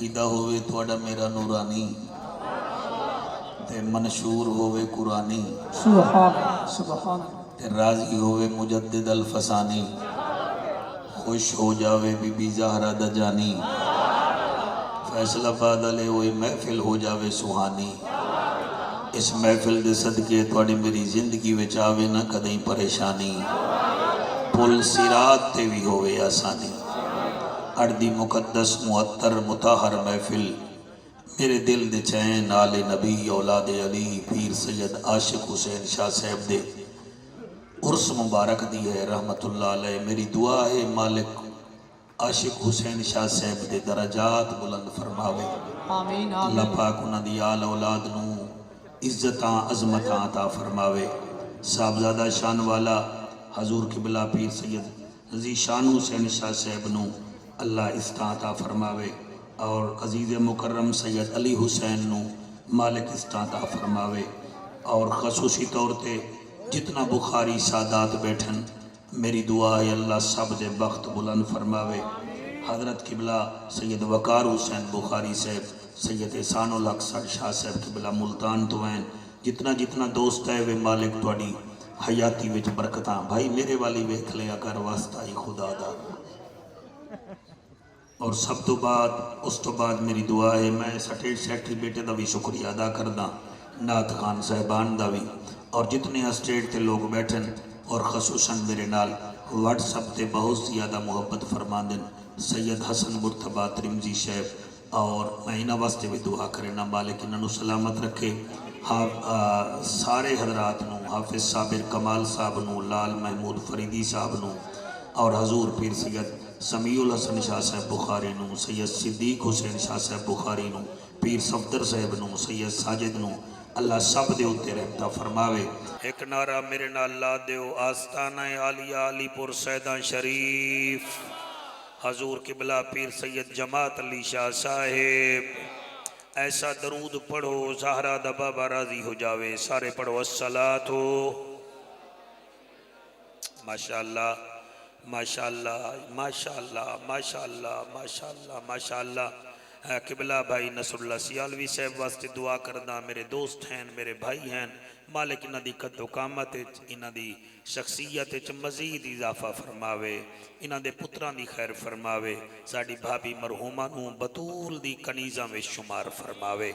अकीदा होवे थोड़ा मेरा नूरानी ते मंशूर होवे कुरानी सुभान सुभान ते राजी होवे मुजद्दिद अल फसानी खुश हो जावे बीबी ज़हरा दजानी फैसलाबाद वाले वही महफिल हो जावे सुहानी। इस महफिल के सदके थोड़ी मेरी जिंदगी विच आवे ना कदई परेशानी पुल सिरात ते भी होवे आसानी। अर्दी मुकद्दस मुअत्तर मुताहर महफिल मेरे दिल दे चैन आले नबी औलाद अली पीर सैयद आशिक हुसैन शाह साहब दे उर्स मुबारक दी है रहमतुल्लाह अलैह। मेरी दुआ है मालिक आशिक हुसैन शाह साहब दे दराजात बुलंद फरमावे। आमीन अल्लाह आमीन पाक उन्हां दी आल औलाद नू इज्जतां अजमतां अता फरमावे। साहबजादा शान वाला हजूर किबला पीर सैयद ज़ीशान हुसैन शाह साहब नू अल्लाह इस्ता अता फरमावे और अजीज़ मुकर्रम सैयद अली हुसैन नू मालिक इस्ता अता फरमावे। और खसूसी तौर पे जितना बुखारी सादात बैठन मेरी दुआ है अल्लाह सब दे बख्त बुलंद फरमावे। हज़रत किबला सैयद वकार हुसैन बुखारी साहब सैयद एहसानुल हक शाह साहब किबला मुल्तान तो हैं जितना जितना दोस्त है वे मालिक थोड़ी हयाती विच बरकतां भाई मेरे वाली वेख लिया कर वास्ता ही खुदा दा। और सब तो बाद उस तो बाद मेरी दुआ है मैं स्टेट सैकटरी बेटे का भी शुक्रिया अदा करदा नात खान साहबान का भी और जितने स्टेट के लोग बैठन और खसूसन मेरे नाल व्हाट्सअप से बहुत ज़्यादा मुहब्बत फरमांदन सैयद हसन मुर्तबा त्रिमजी शैफ और मैं इन्होंने वास्ते भी दुआ करना मालिक इन्हों सलामत रखे। हाँ सारे हजरात नू हाफिज साबिर कमाल साहब नू लाल महमूद फरीदी साहब नू और हजूर पीर सैयद समीउल हसन शाह साहब बुखारी नू सैयद सिद्दीक हुसैन शाह साहब बुखारी नू पीर सफदर साहब नू सैयद साजिद नू अल्लाह सब दे उत्ते रहमता फरमावे। एक नारा मेरे नाल ला दिओ आस्ताना आलिया अलीपुर सैदा शरीफ हजूर किबला पीर सैयद जमात अली शाह साहेब। ऐसा दरूद पढ़ो ज़हरा दा बाबा राजी हो जावे। सारे पढ़ो अस्सलातो माशाअल्लाह माशाअल्लाह माशाअल्लाह माशाअल्लाह माशाअल्लाह माशाअल्लाह। किबला भाई नसरुल्लाह सियालवी साहब वास्ते दुआ करदा मेरे दोस्त हैं मेरे भाई हैं मालिक इन्हां दी कद्दो कामत इन्हां दी शख्सियत मजीद इजाफा फरमावे इन्हां दे पुत्रां दी खैर फरमावे साडी भाभी मरहूमा नूं बतूल दी कनीज़ां विच शुमार फरमावे।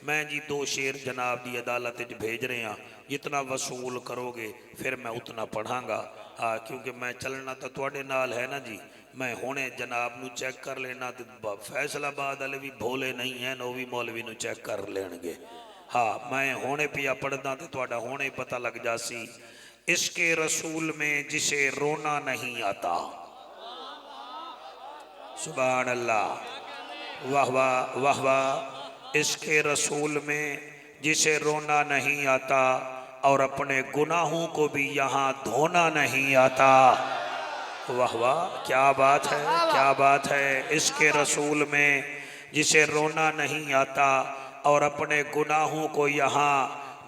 मैं जी दो शेर जनाब की अदालत भेज रहे हैं जितना वसूल करोगे फिर मैं उतना पढ़ांगा। हाँ क्योंकि मैं चलना तो तुहाडे नाल है ना जी। मैं हुणे जनाब नू चेक कर लेना तो फैसलाबाद वाले भी भोले नहीं हैं वो भी मौलवी नू चेक कर लेंगे। हाँ मैं हुणे पिया पढ़दा तो तुहाडा हुणे ही पता लग जासी। इसके रसूल में जिसे रोना नहीं आता सुभान अल्लाह वाह वाह वाह वाह। इसके रसूल में जिसे रोना नहीं आता और अपने गुनाहों को भी यहाँ धोना नहीं आता। वाह वाह क्या बात है क्या बात है। इसके रसूल में जिसे रोना नहीं आता और अपने गुनाहों को यहाँ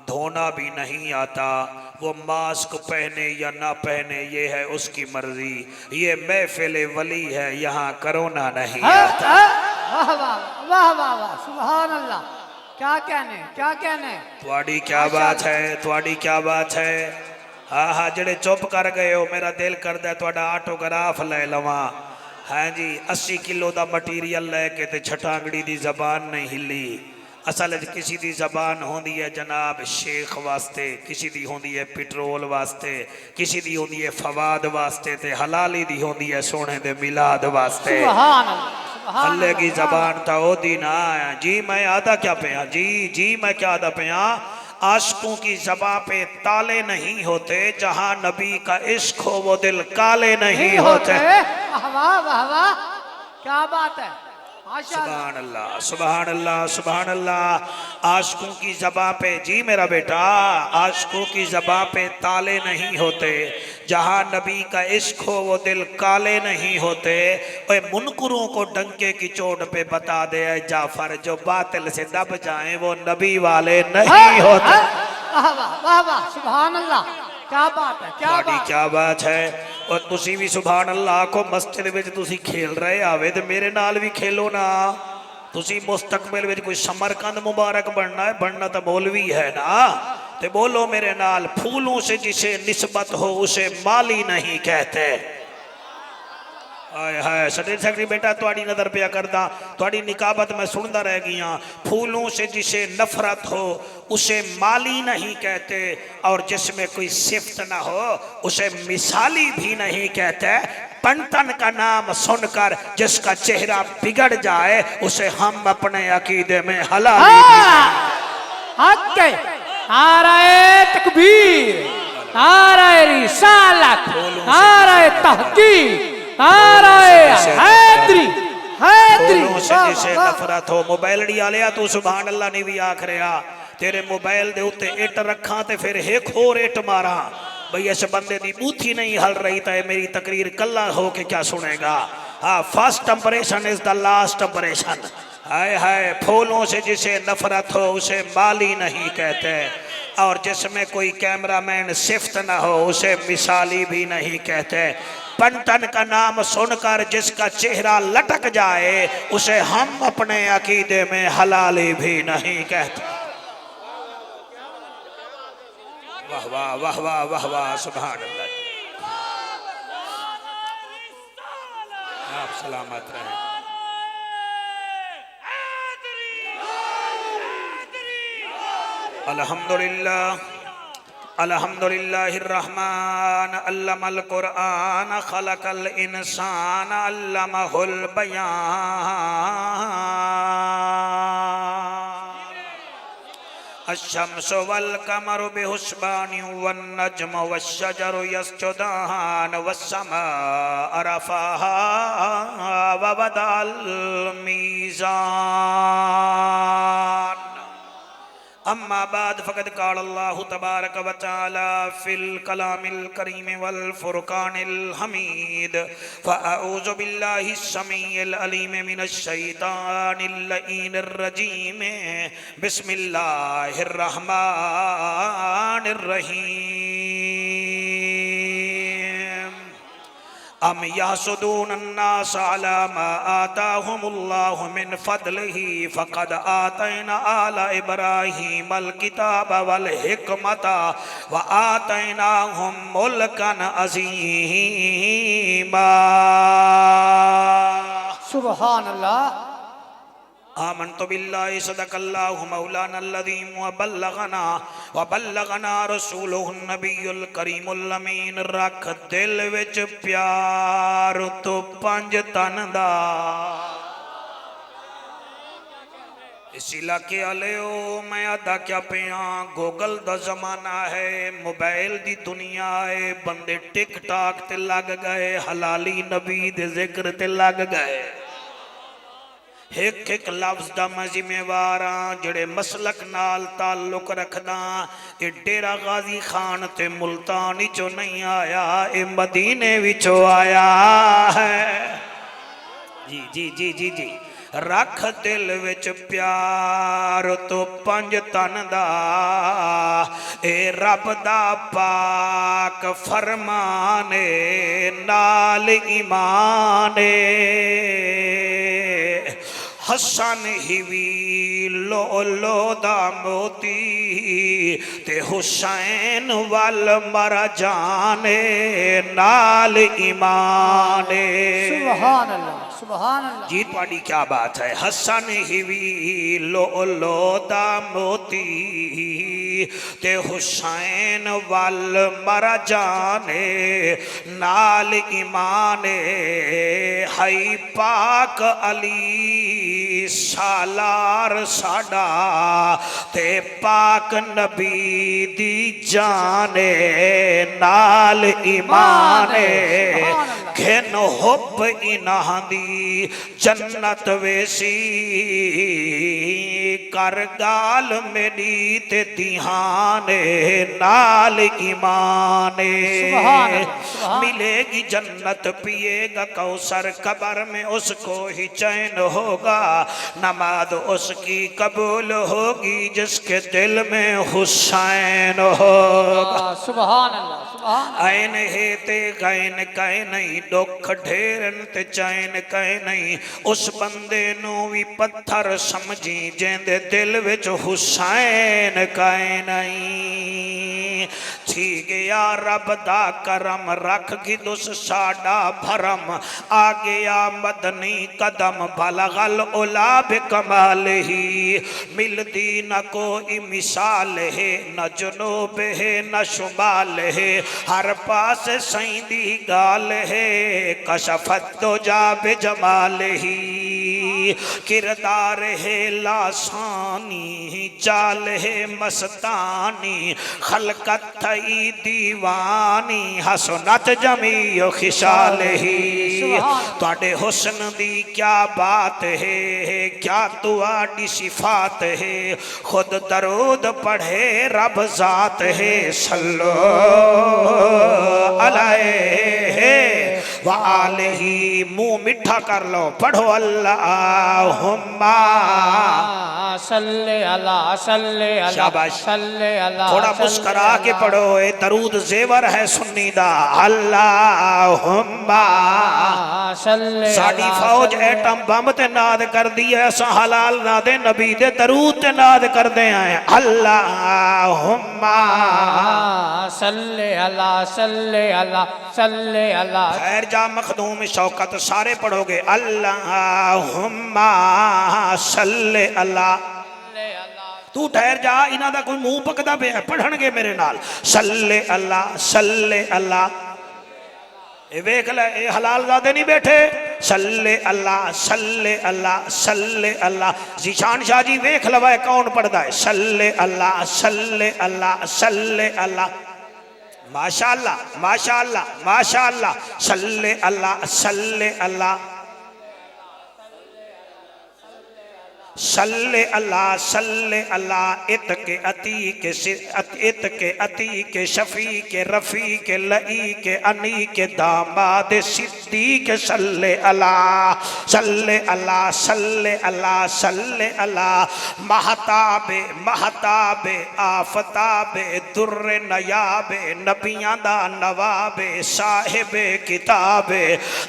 धोना भी नहीं आता वो मास्क पहने या ना पहने ये है उसकी मर्जी। ये महफिल वली है यहाँ करोना नहीं आता। वाह वाह वाह वाह वाह सुभान अल्लाह क्या कहने थोड़ी क्या बात है थोड़ी क्या बात है। हाँ हाँ जेड़े चुप कर गए हो मेरा दिल करदा तुहाडा ऑटोग्राफ ले लवां। हाँ जी 80 किलो का मटीरियल लैके ते छटांगड़ी की जबान नहीं हिली। असल किसी की जबान होंदी है जनाब शेख वास्ते किसी की होंदी है पेट्रोल वास्ते किसी की होंदी है फवाद वास्ते ते हलाली दी होंदी है सोने दे मिलाद वास्ते। हल्ले की जबान था ओदी ना जी। मैं आदा क्या पिया जी मैं क्या आदा पिया। आशिकों की जबां पे ताले नहीं होते जहां नबी का इश्क हो वो दिल काले नहीं होते। वाह वाह वाह क्या बात है सुभान अल्लाह सुभान अल्लाह सुभान अल्लाह। आशिकों की जबां पे जी मेरा बेटा आशिकों की जबां पे ताले नहीं होते जहां नबी का इश्क हो वो दिल काले नहीं होते। ओए मुनकरों को डंके की चोट पे बता दे जाफर जो बातिल से दब जाए वो नबी वाले नहीं होते। वाह वाह वाह सुभान अल्लाह क्या बात है क्या बात है। और तुसी भी सुभान अल्लाह को मस्जिद में तुसी खेल रहे आवे तो मेरे नाल भी खेलो ना। तुसी मुस्तकबिल में कोई समरकंद मुबारक बनना है, बनना तो मौलवी है ना। ते बोलो मेरे नाल, फूलों से जिसे निस्बत हो उसे माली नहीं कहते। हाय हाय सटेट सेक्रेटरी बेटा तुहाडी नजर पिया करदा, तुहाडी निकाबत मैं सुनदा रह गया। फूलों से जिसे नफरत हो उसे माली नहीं कहते, और जिसमें कोई सिफ्त ना हो उसे मिसाली भी नहीं कहते। पंतन का नाम सुनकर जिसका चेहरा बिगड़ जाए उसे हम अपने अकीदे में हलाल हक है। नाराए तकबीर, नाराए रिसालत, नाराए तहकीक, नाराए हैदरी, हैदरी। फूलों से जिसे नफरत हो। मोबाइल आलिया तू सुभान अल्लाह नहीं भी आख रहा, तेरे मोबाइल दे उत्ते इट रखा ते फिर एक होर इट मारा। भई इस बंदे दी बूथी नहीं हल रही तो मेरी तकरीर कल्ला हो के क्या सुनेगा। हाँ, first impression is the last impression. हाय हाय, फूलों से जिसे नफरत हो उसे माली नहीं कहते, और जिसमें कोई कैमरामैन सिफ्त ना हो उसे मिसाली भी नहीं कहते। पंतन का नाम सुनकर जिसका चेहरा लटक जाए उसे हम अपने अकीदे में हलाली भी नहीं कहते। वाह वाह वाह वाह वाह वाह, सुभान अल्लाह। आप सलामत रहें। अल्हम्दुलिल्लाह अल्हम्दुलिल्लाहिर्रहमान अल्लमल कुरआन खलकल इंसान अल्लमहुल बयान। अश्शम्सु वल कमरु बिहुस्बानि वन नज्मु वश्शजरु यस्जुदान वस्समाअ रफ़अहा व वदअल मीज़ान। अम्मा बाद फ़क़द क़ाल अल्लाहु तबारक व तआला फ़िल कलामिल करीम वल फ़ुरक़ानिल हमीद। फ़अऊज़ु बिल्लाहि स्समीइल अलीम मिनश शैतानिर लईनिर रजीम। बिस्मिल्लाहिर रहमानिर रहीम। अम यहसुदून अन्नास अला मा आताहुमुल्लाहु मिन फदलिही फ़क़द आतैना आला इब्राहीमल किताब वल हिकमता व आतैनाहुम मुल्कन अज़ीमा। सुभान अल्लाह। आमन्तु बिल्लाहि सदक़ल्लाहु मौलानल अज़ीम व बल्लगना रसूलुहुन नबियुल करीमुल अमीन। रख दिल विच प्यार तो पंज तन दा। इस इलाके वालेओ मैं अदा क्या पिया, गूगल दा जमाना है, मोबाइल दी दुनिया है, बंदे टिक टाक ते लग गए, हलाली नबी दे जिक्र ते लग गए। एक एक लफ्ज दा मैं जिम्मेवार हाँ, जड़े मसलक नाल ताल्लुक रखदा। ये डेरा गाजी खान ते मुल्तान चो नहीं आया, ये मदीने विचों आया है। जी जी जी जी जी। रख दिल विच प्यार तो पंज तन दा, ए रब दा पाक फरमाने नाल ईमाने। हसन हिवी लो लो दा मोती ते हुसैन वल मर जाने नाल ईमाने। सुभान अल्लाह, सुभान अल्लाह। जी तुम्हारी क्या बात है। हसन हिवी लो लो दा मोती ते हुसैन वल मर जाने नाल ईमाने। हई पाक अली सालार साडा ते पाक नबी दी जाने नाल ईमाने। घिन हुब इन्हां दी जन्नत वेसी, कर गाल मेरी ते दिहाने नाल ईमाने। मिलेगी जन्नत पिएगा कौसर, कब्र में उसको ही चैन होगा, नमाज उसकी कबूल होगी जिसके दिल में हुसैन होगा। सुभान अल्लाह। ऐन है ते गैन कह नहीं दुख ढेरन ते चैन कह नहीं उस बंदे नू भी पत्थर समझी जेंदे दिल विच हुसैन कह नहीं थी गया रब दा करम रख गिदुस साडा भरम आ गया मदनी कदम बलगल उला बेकमाल ही मिलदी न कोई मिसाल है न जुनूब है न शुमाल है हर पास सईदी गाल है कशफत तो जा बेजमाल ही किरदार है लासानी चाल है मस्तानी खलकत थई दीवानी हसनत जमी खिशाल ही तुहाडे हुस्न दी क्या बात है क्या तुहाडी सिफात है खुद दरूद पढ़े रब जात है सल्लो अलैहि व आलिही मुंह मिठा कर लो पढ़ो अल्लाहुम्मा सल्ले अला सल्ले अला शाबाश सल्ले अला थोड़ा मुस्करा के पढ़ो ए दरूद जेवर है सुन्नी दा अल्लाहुम्मा सल्ले साडी फौज एटम बम ते नाद कर दी है असा हलाल ना दे नबी दे दरूद ते नाद कर दे आए अल्लाहुम्मा सल्ले अला सल्ले अला सल्ले अला खैर जा मखदूम शौकत सारे पढ़ोगे अल्लाहुम्मा सल्ले अला तू ठहर जा इन्हां दा कोई मुंह पकदा पिया पढ़णगे मेरे नाल सल्ले अल्लाह ए वेख ले ए हलाल ज़ादे नहीं बैठे सल्ले अल्लाह जीशान शाह जी वेख लवा कौन पढ़दा है सल्ले अल्लाह माशाअल्लाह सल्ले अल्लाह इत के अती के शफी के रफ़ी के लई के अनी के दामाद सिद्दीक सल्ले अल्लाह महताबे आफताबे दुर्रे नयाबे नबियां दा नवाबे साहिबे किताबे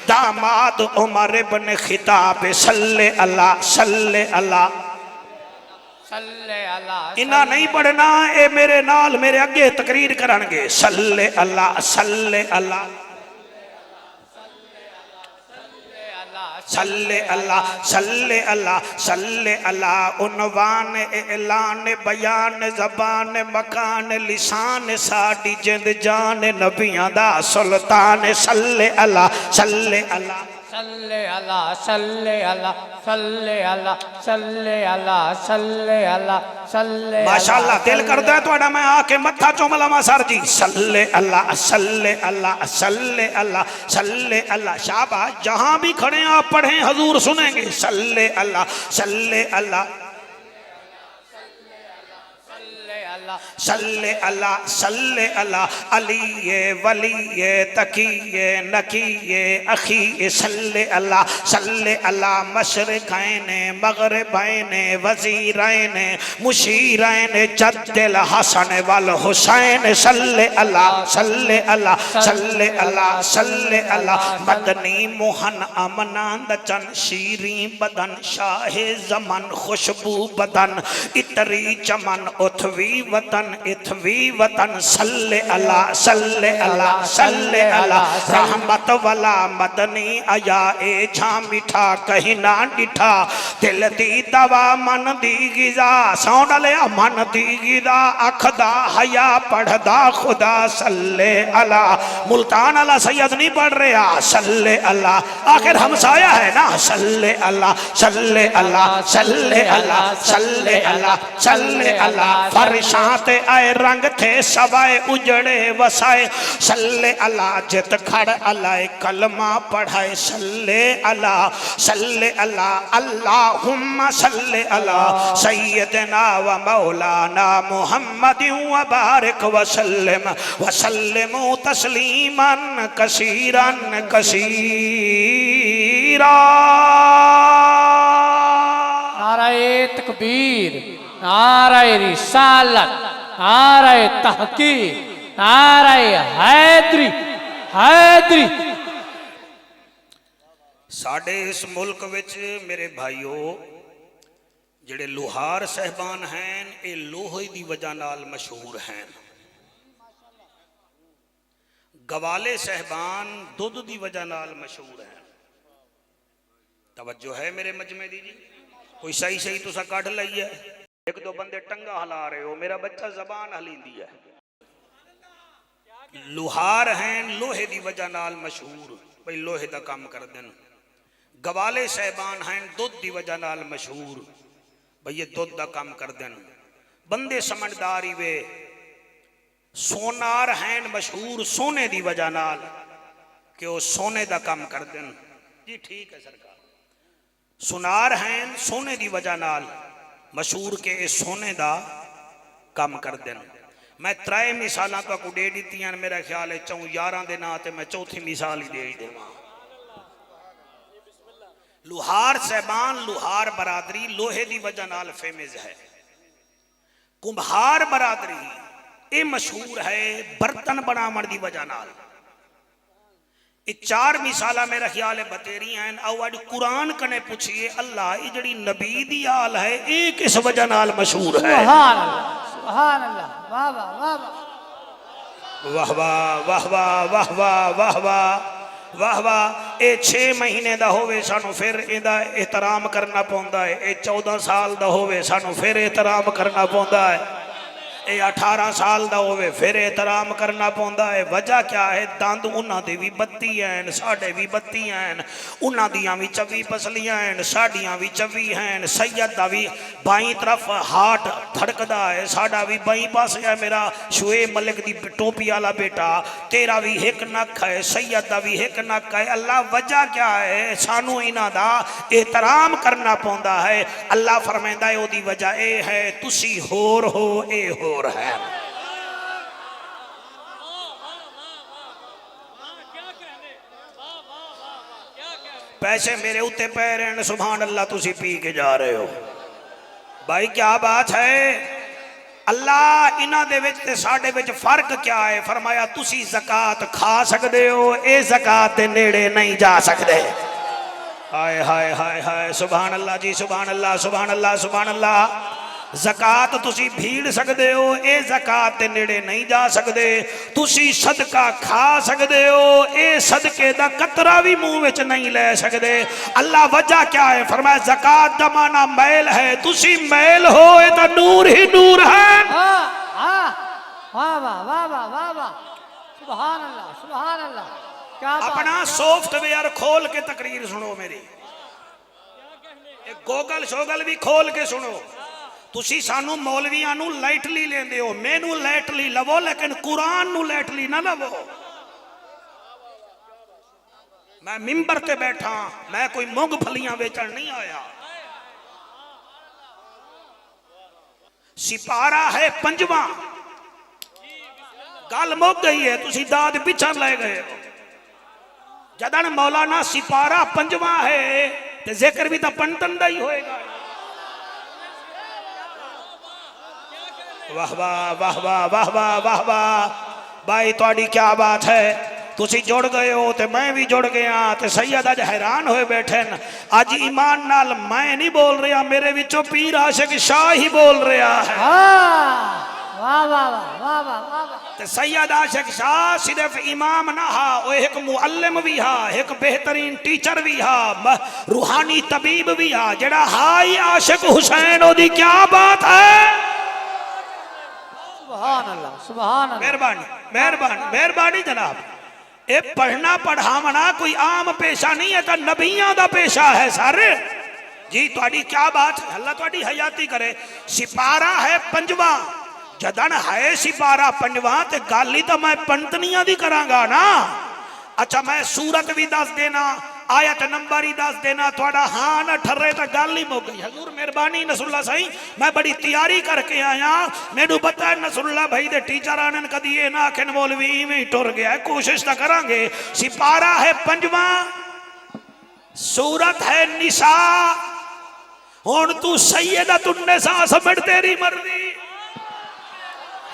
दामाद उमर इब्न खिताब सल्ले अल्लाह इना नहीं पढ़ना ए मेरे नाल मेरे अगे तकरीर करनगे सल्ले अल्लाह उनवान ऐलान बयान जबान मकान लिसान साडी जिंद जान नबियां दा सुल्तान सल्ले अल्लाह सल्ले अला सल्ले अला सल्ले अला सल्ले अला सल्ले अला सल्ले माशाअल्लाह दिल करदा है तुहाडा मैं आके मत्था चुम लवां सर जी सल्ले अल्लाह शाबाश जहां भी खड़े आप पढ़े हजूर सुनेंगे सल्ले अल्लाह सल्ले अल्लाह अली वली तकी नकी अखी सल्ले अल्लाह मशरक़ैन मग़रिबैन वज़ीरैन मुशीरैन जद्दिल हसन वल हुसैन सल्ले अल्लाह मदनी मोहन अमनांद चन शीरी बदन शाहे जमन खुशबू बदन इतरी चमन उथवी वतन इथवी वतन सल्ले अल्लाह रहमत वाला मदनी आया ए झा मिठा कहीं ना डिठा दिल दी दवा मन दी गिजा सौंड लिया मन दी गिजा अखदा हया पढ़दा खुदा सल्ले अल्लाह मुल्तान अला सैयद नहीं पढ़ रहा सल्ले अल्लाह आखिर हमसाया है ना सल्ले अल्लाह फरिशात आए रंग थे सवाए उजड़े वसाए सल्ले अल्लाह जित खड़ अलाए कलमा पढ़ाए सल्ले अल्लाह अल्लाहुम्मा सल्ले अला सय्यदना व मौलाना मुहम्मद व बारिक व सल्लिम तस्लीमन कसीरन कसीरा नाराए तकबीर नाराए रिसालत नाराए तहकीक नारे हैदरी हैदरी। साडे इस मुल्क विच मेरे भाईओ जिहड़े लुहार साहबान हैं ये लोहे की वजह नाल मशहूर हैं। गवाले साहबान दुध की वजह नाल मशहूर हैं। तवज्जो है मेरे मजमे दी जी? कोई सही सही तुसा कढ़ लई है? एक दो बंदे टंगा हिला रहे हो, मेरा बच्चा जबान हलींदी है। लुहार हैं लोहे की वजह नाल मशहूर, भाई लोहे का काम कर देन। गवाले साहबान हैं दुध की वजह नाल मशहूर, भाई ये दुध का काम कर देन। बंदे समझदार ही वे। सोनार हैं मशहूर सोने की वजह नाल कि वो सोने का काम कर देन। जी ठीक है सरकार। सुनार हैं सोने की वजह नाल मशहूर के ये सोने का काम कर देन। मैं 3 मिसालां तुहानू दे दित्तियां, मेरा ख्याल है 4 यारां दे नां ते मैं चौथी मिसाल ही दे देवां। लुहार साहबान लुहार बरादरी लोहे की वजह नाल फेमस है। कुम्हार बरादरी ये मशहूर है बर्तन बनावन की वजह नाल। ये 4 मिसाला मेरा ख्याल है बतेरी हैं। आओ अज कुरान कने पूछिए अल्लाह ये जड़ी नबी दी आल है ये किस वजह नाल मशहूर है? सुभान अल्लाह वाह वाह वाह वाह वाह वाह वाह वाह वाह वाह वाह वाह। ये 6 महीने का होवे सानू फिर इहदा एहतराम करना पौंदा है। ये 14 साल का होवे सानू फिर एहतराम करना पौंदा है। ये 18 साल का होवे फिर एहतराम करना पौंदा है। वजह क्या है? दंद उन्हां दे भी 32 हैं, साडे भी 32 हैं। उन्हां दियां भी 24 पसलियां हैं, साडियां भी 24 हैं। सैयद दा भी बाई तरफ हार्ट धड़कदा है, साडा भी बाई पासे है। मेरा शुएब मलिक दी टोपी वाला बेटा, तेरा भी एक नक है, सैयद दा भी एक नक है। अल्लाह वजह क्या है? सानू इन्हां दा एहतराम करना पौंदा है। अल्लाह फरमांदा है ओदी वजह ए है तुसी होर हो ए होर है। पैसे मेरे उत्ते पै रहे, सुभान अल्लाह तुसी पी के जा रहे हो। भाई क्या बात है? अल्लाह इन्हां दे विच ते साडे विच फर्क क्या है? फरमाया तुसी ज़कात खा सकदे हो, ए ज़कात दे नेड़े नहीं जा सकदे। हाय हाय हाय हाय सुभान अल्लाह जी सुभान अल्लाह सुभान अल्लाह सुभान अल्लाह। ज़कात तुसी भीड़ सकते हो, ये ज़कात के नेड़े नहीं जा सकते। तुसी सदका खा सकते हो, ये सदके का कतरा भी मुंह में नहीं ले सकते। अल्लाह वजह क्या है? फरमाया ज़कात का माना मैल है, तुसी मैल हो ये तो नूर ही नूर है। वाह वाह वाह वाह वाह वाह सुभान अल्लाह सुभान अल्लाह। क्या अपना सॉफ्टवेयर खोल के तकरीर सुनो मेरी, गूगल शोगल भी खोल के सुनो। तुसी सानू मौलवियां नू लाइटली लेंदे हो, मैनू लाइटली लवो लेकिन कुरान नू लाइटली ना लवो। मैं मिंबर ते बैठा, मैं कोई मूंगफलियां बेचण नहीं आया। सिपारा है 5वां, गल मुक गई है, तुसी दाद पिछा ले गए हो। जदन मौलाना सिपारा 5वां है ते जिक्र भी तो पंतन दा ही होएगा। वाह वाह वाह वाह वाह वाह वाह वाह। भाई थोड़ी क्या बात है? तुसी जुड़ गए हो तो मैं भी जुड़ गया। तो सैयद अज हैरान होए बैठे न। अज ईमान नाल मैं नहीं बोल रहा, मेरे विचों पीर आशिक शाह ही बोल रहा है। वाह वाह वाह वाह वाह। तो सैयद आशिक शाह सिर्फ इमाम ना हा, वो एक मुअल्लिम भी हा, एक बेहतरीन टीचर भी हा, रूहानी तबीब भी हा। जड़ा हाई आशिक हुसैन ओदी क्या बात है? सुभान अल्लाह सुभान अल्लाह। मेहरबानी मेहरबानी मेहरबानी जनाब। ये पढ़ना पढ़ावना कोई आम पेशा नहीं है, तो नबियां दा पेशा है सर जी। थोड़ी क्या बात है? अल्लाह थोड़ी हयाती करे। सिपारा है 5वां, जदन है सिपारा 5वां ते गल ही तो मैं पंतनियां दी करांगा ना। अच्छा मैं सूरत भी दस देना, आयत नंबर ही दस देना, थोड़ा हाँ ना ठर्रे तो गल ही मुक गई। हजूर मेहरबानी नसरुल्ला साईं, मैं बड़ी तैयारी करके आया। मैनू पता है नसरुल्ला भाई दे टीचर आने कदी ये ना आखन मौलवी में टुर गया। कोशिश तो करांगे। सिपारा है 5वां, सूरत है निसा। हुण तू सैयदा तुन्ने सा समझ तेरी मर्जी।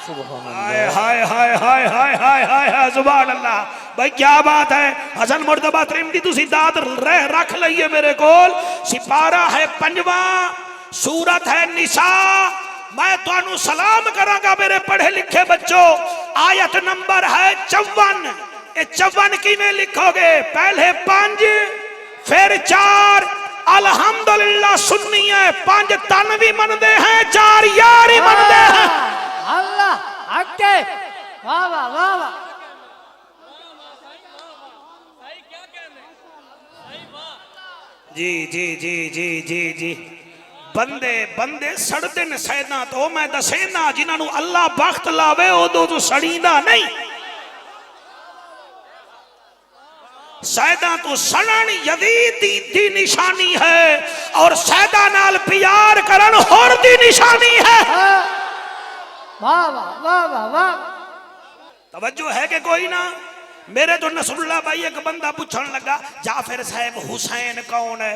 सुभान हाय अल्लाह। हाय हाय हाय हाय हाय हाय हाय सुभान अल्लाह। भाई क्या बात है हसन मुर्तबा त्रिमदी तुसी दात रख लइए मेरे कोल। सिपारा है 5वां, सूरत है निसा। मैं तुहानू सलाम करांगा मेरे पढ़े लिखे बच्चों। आयत नंबर है 54। ये 54 किवें लिखोगे? पहले 5 फिर 4। अल्हम्दुलिल्लाह सुन्नी है 5 तन भी मनदे हैं 4 यार ही मनदे हैं। अल्लाह अक्के वाह वाह वाह वाह। जी जी जी जी जी जी बंदे बंदे सड़ते न सैदा तो मैं दसेना जिन्होंने अल्लाह बख्त लावे उदो तो सड़ीदा नहीं। सैदा तो सड़न यजीद दी निशानी है और सैदा नाल प्यार करन होर दी निशानी है। वाह वाह वाह वाह वाह। तवज्जो है कि कोई ना? मेरे तो नसरुल्लाह भाई एक बंदा पूछने लगा जाफिर साहब हुसैन कौन है?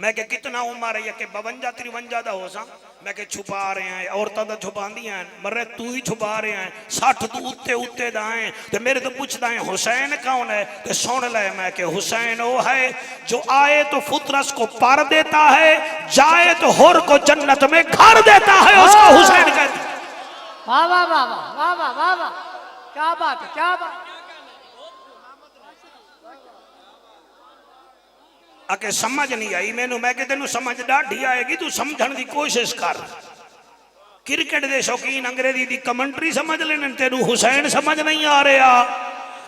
मैं के कितना उम्र है कि 52 53 दा हो सा। मैं के छुपा रहे हैं औरतां दा छुपांदियां मरे तू ही छुपा रहे हैं 60 तू उत्ते उत्ते दा है ते मेरे तो पूछदा है हुसैन कौन है? ते सुन ले मैं के हुसैन वो है जो आए तो फुतरस को पार देता है जाए तो होर को जन्नत में घर देता है उसको हुसैन कहते हैं। वाह वाह वाह वाह वाह वाह वाह वाह। क्या बात है क्या बात। आके समझ नहीं आई मैनू। मैं कि तेनू समझ ढाडी आएगी तू समझण की कोशिश कर। क्रिकेट दे शौकीन अंग्रेजी दी कमेंट्री समझ लेने तेनू हुसैन समझ नहीं आ रहा।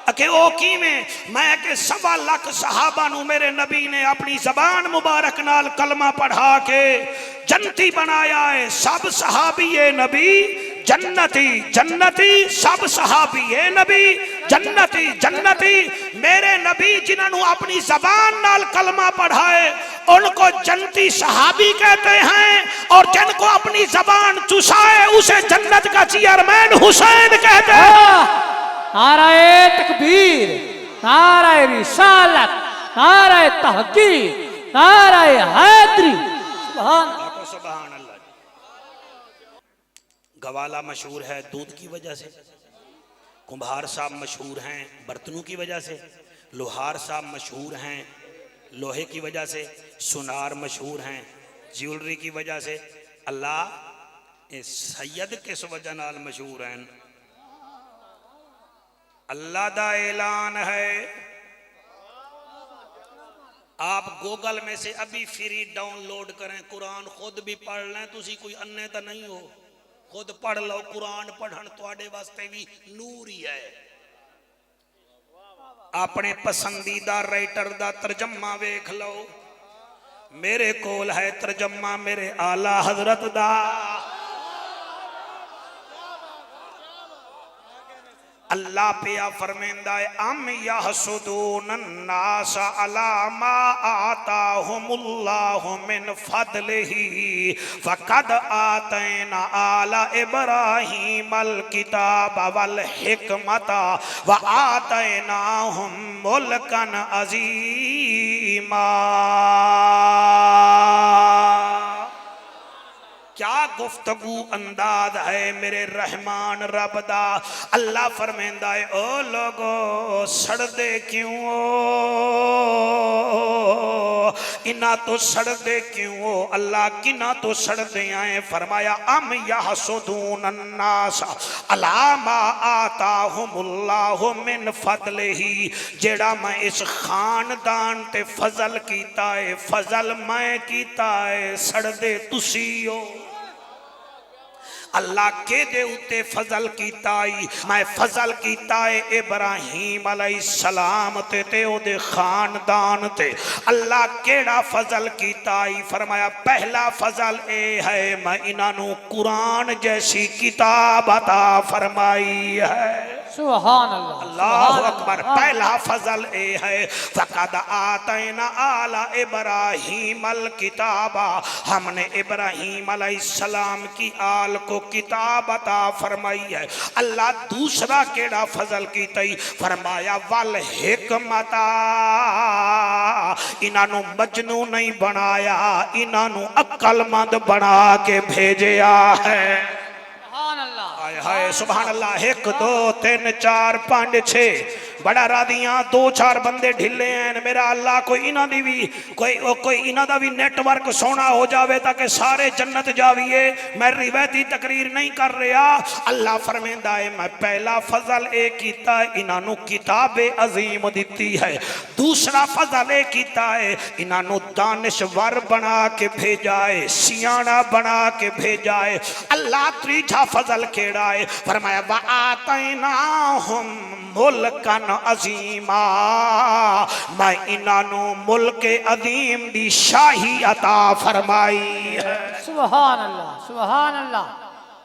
अके ओ किवें? मैं के 1.25 लाख सहाबा नू मेरे नबी ने अपनी जबान मुबारक नाल कलमा पढ़ा के जन्नती बनाया है। सब सहाबी नबी जन्नती जन्नती, सब सहाबी नबी जन्नती जन्नती। मेरे नबी जिन्होंने अपनी जबान नाल कलमा पढ़ाए उनको जन्नती सहाबी कहते हैं और जिनको अपनी जबान चुसाए उसे जन्नत का चेयरमैन हुसैन कहते हैं। नाराए तकबीर, नाराए रिसालत, नाराए तहकीर, नाराए हैदरी। सुभान अल्लाह। गवाला मशहूर है दूध की वजह से, कुम्हार साहब मशहूर हैं बर्तनों की वजह से, लोहार साहब मशहूर हैं लोहे की वजह से, सुनार मशहूर हैं ज्वेलरी की वजह से। अल्लाह सैयद किस वजह नाल मशहूर हैं? अल्लाह दा ऐलान है। आप गूगल में से अभी फ्री डाउनलोड करें कुरान खुद भी पढ़ लें। तुसी कोई अन्ने तो नहीं हो, खुद पढ़ लो। कुरान पढ़न तुहाडे वास्ते भी नूर ही है। अपने पसंदीदा राइटर दा तर्जमा वेख लो। मेरे कोल है तर्जमा मेरे आला हजरत दा। अल्लाह पिया फरमेंदा है अम यहसुदून अन्नास अला मा आताहुमुल्लाहु मिन फदलिही फकद आतैना आला इब्राहीमल किताब वल हिकमता व आतैनाहुम मुल्कन अजीमा। क्या गुफ्तगू अंदाज है मेरे रहमान रब दा। अल्लाह फरमांदा है ओ लोगो सड़दे क्यों हो, इना तो सड़दे क्यों हो? अल्लाह किना तो सड़दे आए? फरमाया अम यहसुदून अन्नास अला मा आताहुमुल्लाहु मिन फदलिही। जेड़ा मैं इस खानदान ते फजल कीता है, फजल मैं कीता है, सड़दे तुसी हो। अल्लाह के दे उते फजल कीताई, मैं फजल कीता है इब्राहीम अलैहिस्सलाम ते ओदे खानदान ते। अल्लाह केड़ा फजल कीताई? फरमाया पहला फजल ए है मैं इन्हां कुरान जैसी किताब अता फरमाई है। सुभान अल्लाह, अल्लाहु अकबर। पहला फजल ए है फकद आतैना आला इब्राहीमल किताबा, हमने इब्राहीम अलैहिस्सलाम की आल को किताब अता फरमाई है। अल्लाह दूसरा केड़ा फजल की तई? फरमाया वल हिकमता, इन्हां मजनू नहीं बनाया, इन्हां अक्लमंद बना के भेजा है। सुभान अल्लाह। हाय सुभान अल्लाह। 1 2 3 4 5 6 बड़ा रादियां 2 4 बंदे ढिले हैं मेरा अल्लाह। कोई इन्हां दी भी कोई इन्हां दा भी नेटवर्क सोना हो जावे ताकि सारे जन्नत जाविए। मैं रिवायती तकरीर नहीं कर रहा। अल्लाह फरमांदा है मैं पहला फजल ए कीता इन्हां नु किताब अजीम दिती है। दूसरा फजल ए कीता है इन्हां नु दानिशवर बना के भेजा है, सियाना बना के भेजा है। अल्लाह तीजा फजल केड़ा है? फरमाया वा आतैनाहुम मुल्कन अजीमा, मैं इन्हां नु मुल्क अजीम दी शाही अता फरमाई है। सुभान अल्लाह, सुभान अल्लाह।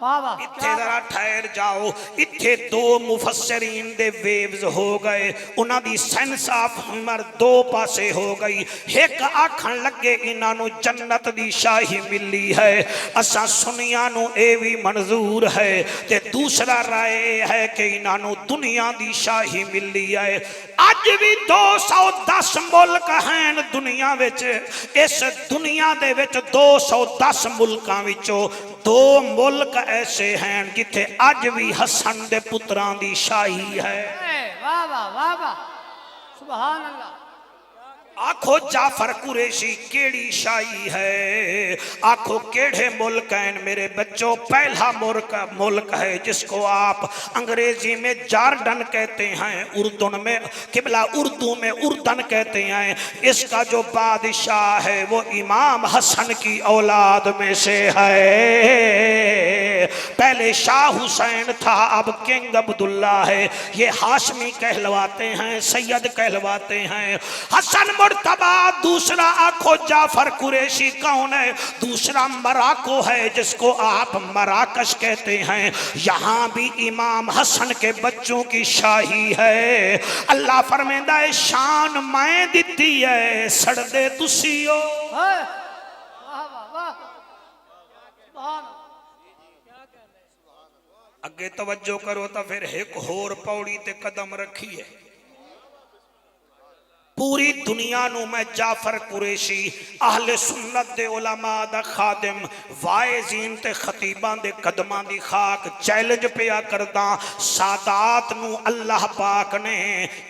वाह वाह। इत्थे जरा ठहर जाओ। इत्थे 2 मुफस्सिरीन दे वेव्स हो गए, उन्हां दी सेंस ऑफ ह्यूमर 2 पासे हो गई। एक आखन लगे इन्हां नु जन्नत दी शाही मिली है, असा सुनिया नु ए भी मंजूर है। ते दूसरा राय है कि इन्हां नु दुनिया दी शाही मिली है। अज भी 210 मुल्क हैं दुनिया विच। इस दुनिया दे विच 210 मुल्कां विचों 2 मुल्क ऐसे हैं जिथे अज भी हसन दे पुत्रां दी शाही है। वाह वाह वाह वाह, सुभान अल्लाह। आखो जाफर कुरैशी केड़ी शाही है? आखो केड़े मुल्क हैं मेरे बच्चों? पहला मुल्क है जिसको आप अंग्रेजी में जार्डन कहते हैं, उर्दू में उर्दन कहते हैं। इसका जो बादशाह है वो इमाम हसन की औलाद में से है। पहले शाह हुसैन था, अब किंग अब्दुल्ला है। ये हाशमी कहलवाते हैं, सैयद कहलवाते हैं। हसन मुर्तबा। दूसरा आखो जाफर कुरैशी कौन है? दूसरा मराको है जिसको आप मराकश कहते हैं। यहाँ भी इमाम हसन के बच्चों की शाही है। अल्लाह फरमांदा है शान मैं दिती है, सड़दे तुसियो। वाह वाह वाह, सुभान। अगे तवज्जो करो तो फिर एक होर पौड़ी ते कदम रखिए। पूरी दुनिया नू मैं जाफर कुरैशी अहले सुन्नत दे उलमा दा खादिम वाइजीन ते खतीबां दे कदमां दी खाक चैलेंज पिया करदा। सादात नू अल्लाह पाक ने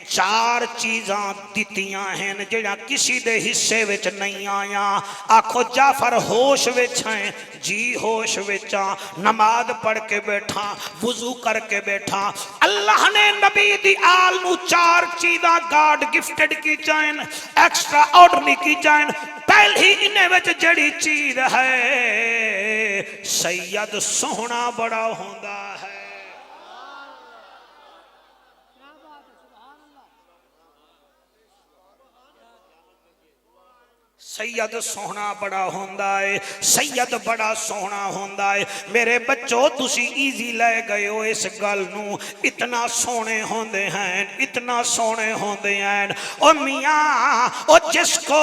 4 चीज़ां दित्तियां हैं जेड़ा किसी दे हिस्से विच नहीं आया। आखो जाफर होश विच है जी, होश विच नमाज पढ़ के बैठा, वुजू करके बैठा। अल्लाह ने नबी दी आल नू 4 चीज़ां गॉड गिफ्टेड की जान, एक्स्ट्रा ऑर्डनरी की जान। पहली इन्हें विच जड़ी चीज है सैयद सोहना बड़ा होंदा है। सैयद सोहना बड़ा होंदा है, सैयद बड़ा सोहना होंदा है। मेरे बच्चों तुसी इजी ले गए हो इस गल नू। इतना सोने होंदे हैं, इतना सोने होंदे हैं। ओ मियाँ ओ जिसको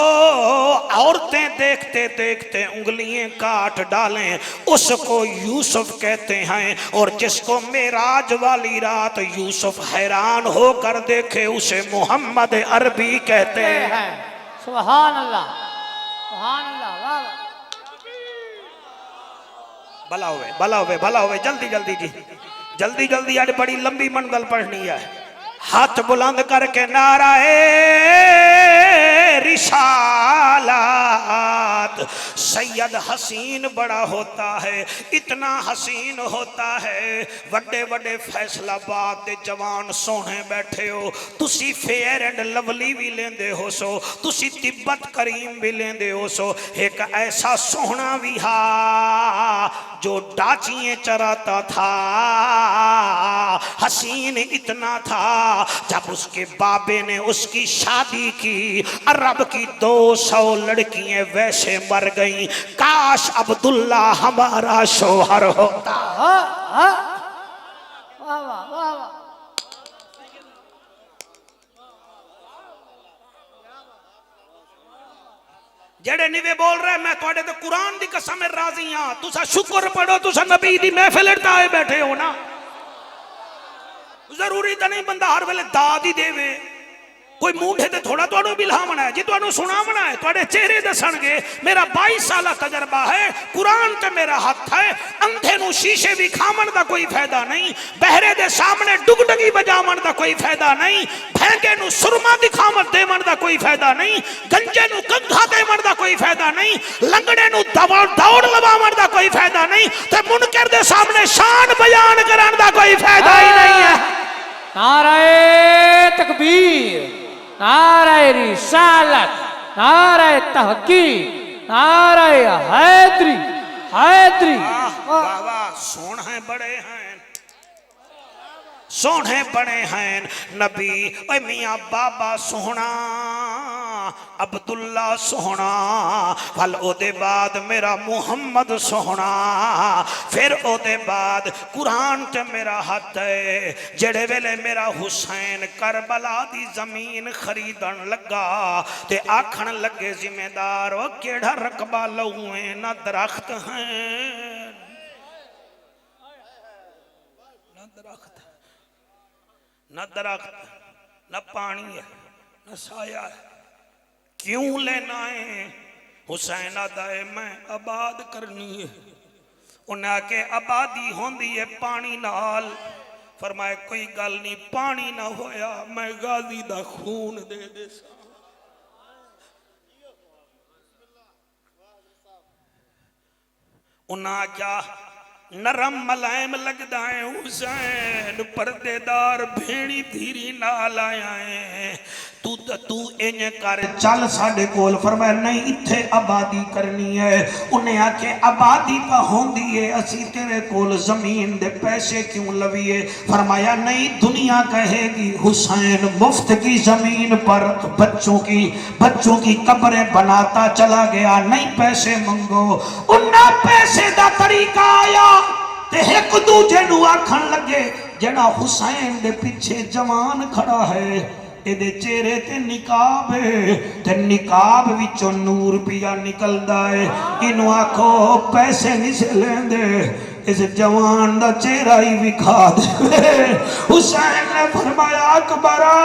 औरतें देखते देखते उंगलियां काट डालें उसको यूसुफ कहते हैं, और जिसको मेराज वाली रात यूसुफ हैरान होकर देखे उसे मोहम्मद अरबी कहते हैं। सुभान अल्लाह, सुभान अल्लाह। वाह वाह। भला होवे जल्दी जल्दी जी, जल्दी जल्दी आज बड़ी लंबी मंजिल पढ़नी है। हाथ बुलंद करके नाराए रिसालत। सैयद हसीन बड़ा होता है, इतना हसीन होता है। बड़े बड़े फैसलाबाद दे जवान सोने बैठे हो, तुसी फेयर एंड लवली भी लेंदे हो सो, तुसी तिब्बत करीम भी लेंदे हो सो। एक ऐसा सोहना भी हा जो डाचियां चराता था। हसीन इतना था जब उसके बाबे ने उसकी शादी की, अरब की 200 लड़कियां वैसे मर गईं। काश अब्दुल्ला हमारा शोहर होता। वाह वाह वाह वाह। जेड़े निवे बोल रहे मैं थोड़े तो कुरान दी कसम राजी हां। तुसा शुक्र पढ़ो, तुसा नबी दी महफिल आए बैठे हो ना। जरूरी तो नहीं बंदा हर वेले दाद ही देवे। कोई मूंढे ते थोड़ा तुहानू बिल्हावना है जी, तुहानू सुनावना है, तुहाडे चेहरे दसणगे। मेरा 22 साल तजर्बा है, कुरान ते मेरा हथ है। अंधे नू शीशे विखावन दा कोई फायदा नहीं, बहरे दे सामने डुगडगी बजावन दा कोई फायदा नहीं, भैंगे नू सुरमा दिखावन देवन दा कोई फायदा नहीं, गंजे नू कंघा देवन दा कोई फायदा नहीं, लंगड़े नू दौड़ लवावन दा कोई फायदा नहीं, ते मुनकर दे सामने शान बयान करन दा कोई फायदा ही नहीं है। नारे तकबीर, नारे रिसालत, नारे तहकीक, नारे हैदरी हैदरी। वाह वाह, सोहने बड़े हैं, सोहने बड़े हैं नबी। ओए मियाँ बाबा सोहना, अब्दुल्ला सोहना, फल ओदे बाद मेरा मुहम्मद सोहना, फिर ओदे बाद कुरान ते मेरा हथ है। जेड़े वेले मेरा हुसैन करबला दी जमीन खरीदन लगा ते आखन लगे जिम्मेदार ओ केड़ा रकबा लऊए ना दरख्त हैं, ना दरख्त, न दरख्त, न पानी है, न साया है, क्यों लेना है? हुसैन आदा है मैं आबाद करनी है। उन्हें आके आबादी होंदी है पानी नाल। फरमाए कोई गल नहीं, पानी ना होया मैं गाजी दा खून दे दे। उन्हें क्या नरम मलायम लगदा है हुसैन, पर्देदार भेड़ी धीरी नाल आया है। तू इंज कर चल साडे कोल। फरमाया नहीं इत्थे आबादी करनी है। उन्हें आखे आबादी तो होंदी है, असी तेरे कोल जमीन दे पैसे क्यों लवीए? फरमाया नहीं, दुनिया कहेगी हुसैन मुफ्त की जमीन पर बच्चों की कब्रें बनाता चला गया, नहीं पैसे मंगो। उन्ना पैसे दा तरीका आया ते एक दूजे नू आखन लगे जेड़ा हुसैन दे पीछे जवान खड़ा है एदे चेहरे ते निकाब है, ते निकाब विचों नूर पिया निकलदा है। इनू आखो पैसे नहीं से लेंदे, इस जवान दा चेहरा ही विखा दे। हुसैन ने फरमाया अकबरा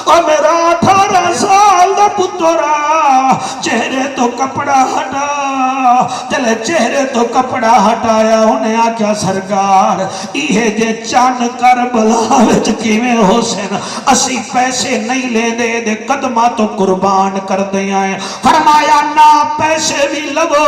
ओ मेरा 18 साल दा पुत्रा, चेहरे तो कपड़ा हटा। जले चेहरे तो कपड़ा हटाया, उन्हें आख्या सरकार इहे जे चन करबला विच किवें हुसैन असी पैसे नहीं लेंदे, दे कदमां तो कुर्बान कर दिया है। फरमाया ना पैसे भी लवो,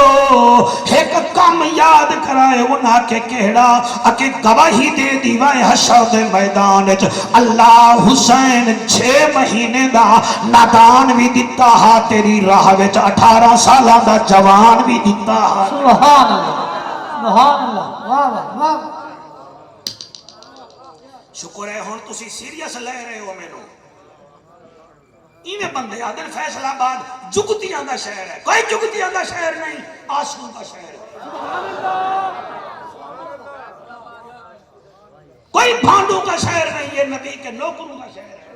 एक काम याद कराए। उन्हें आखे केड़ा? आके गवाही दे दी वाए हशर दे मैदान विच अल्लाह हुसैन 6 महीने दा नादान भी दिता हा, तेरी राह विच 18 सालां दा जवान भी दिता हा। सुभान अल्लाह, सुभान अल्लाह, वाह वाह वाह। शुक्र है हुण तुसी सीरियस ले रहे हो मैनू। इवें बंदे आदे फैसलाबाद जुगतियां दा शहर है, कोई जुगतियां दा शहर नहीं, आशकों का शहर है। कोई भांडों का शहर नहीं, ये नबी के नौकरों का शहर है,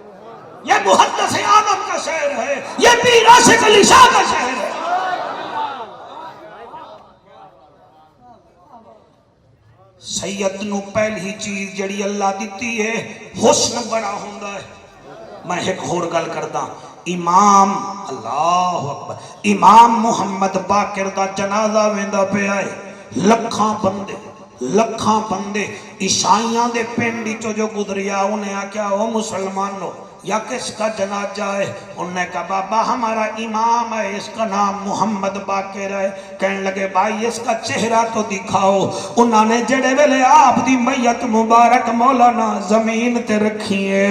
ये मुहद्दिस आदम का शहर है, ये पीर आशिक अली शाह का शहर है। सैयद नू पहली चीज जड़ी अल्लाह दिती है हुस्न बड़ा हुंदा है। मैं एक होर गल करदा, इमाम अल्लाह अकबर, इमाम मुहम्मद बाकिर दा जनाजा वेंदा पिया है। लखां बंदे ईसाइयां दे पिंड चो जो गुजरिया, उन्हें आख्या ओ मुसलमानों या किसका जनाजा है? उन्होंने कहा बाबा हमारा इमाम है, इसका नाम मुहम्मद बाकिर है। कहने लगे भाई इसका चेहरा तो दिखाओ। उन्होंने जड़े वेले आप दी मैयत मुबारक मौलाना जमीन ते रखिए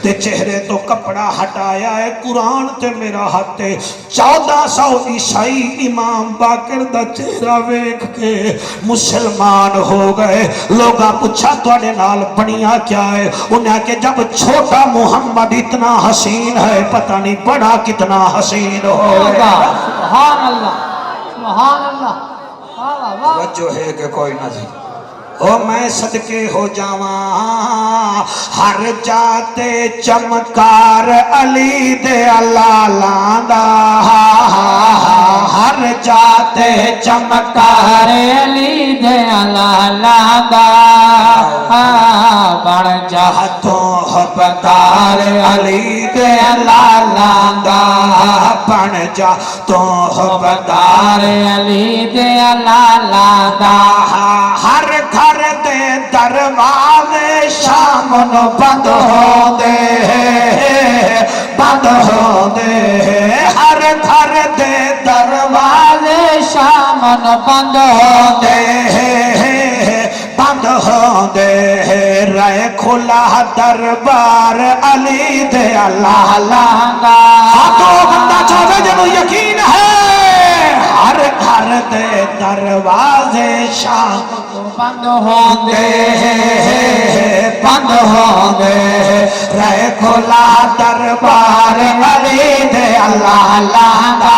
ते चेहरे तो कपड़ा हटाया है, कुरान ते मेरा हाथ है। 1400 ईसाई इमाम बाकिर दा चेहरा वेख के मुसलमान हो गए। लोगा पूछा तुहाडे नाल बनिया क्या है? उन्हें के जब छोटा मुहम्मद इतना हसीन है, पता नहीं बड़ा कितना हसीन होगा। सुभान अल्लाह, सुभान अल्लाह, वाह वाह वाह। वजह है कि कोई ना थी ओ मैं सदके हो जावा हर जाते चमकार अली दे लालांदा हर जाते चमकार अली दे लालांदा बन जा तो हबदार अली दे लालांदा बन जा तो हबदार अली दे लालांदा हर घर दे दरवाजे शाम नु बंद होंदे हर घर दे दरवाजे शाम नु बंद होंदे बंद होंदे रहे खुला दरबार अली दे लालांदा तो बंदा चाहे जनु यकीन है हर घर दे दरवाजे शाम बंद होंदे रहे खुला दरबार अली दे लालांदा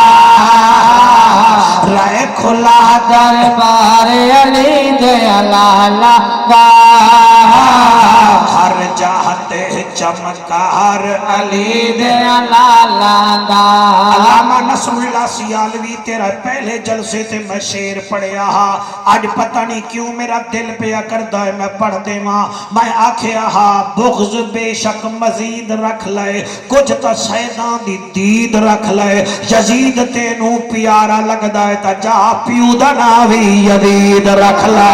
रहे खुला दरबार अली दे लालांदा हर जाते चमकार अली दे लालांदा अल्लामा नसरुल्लाह सियालवी तेरा पहले जलसे ते मैं शेर पढ़िया हा अज पता नहीं क्यों मेरा दिल पिया करदा है मैं पढ़ देवा मैं आखिया हा बुग़्ज़ बेशक मजीद रख ले कुछ तो सैदा दी दीद रख ले यजीद तेनू प्यारा लगदा है ता जा प्यू दा नाम भी यजीद रख ले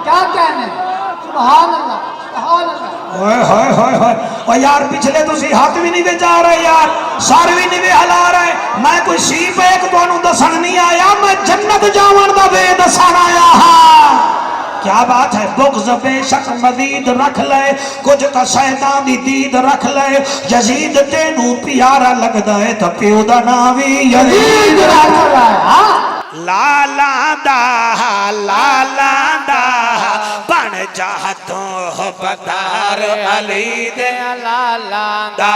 क्या कहने सुभान अल्लाह सुभान अल्लाह ओए होए होए होए ओ यार पिछले तुसी हाथ भी नहीं वे जा रहे यार सर भी नहीं वे हिला रहे मैं कोई सीप एक तुहानू दसन नहीं आया मैं जन्नत जावन दा वे दसन आया हां क्या बात है बुग़्ज़ बेशक मजीद रख ले कुछ तो शैतान दी दीद रख ले यजीद तेनू प्यारा लगदा है तो प्यो दा नाम भी यजीद रख ले लालांदा लालांदा बन जा तो हबदार अली दे लालांदा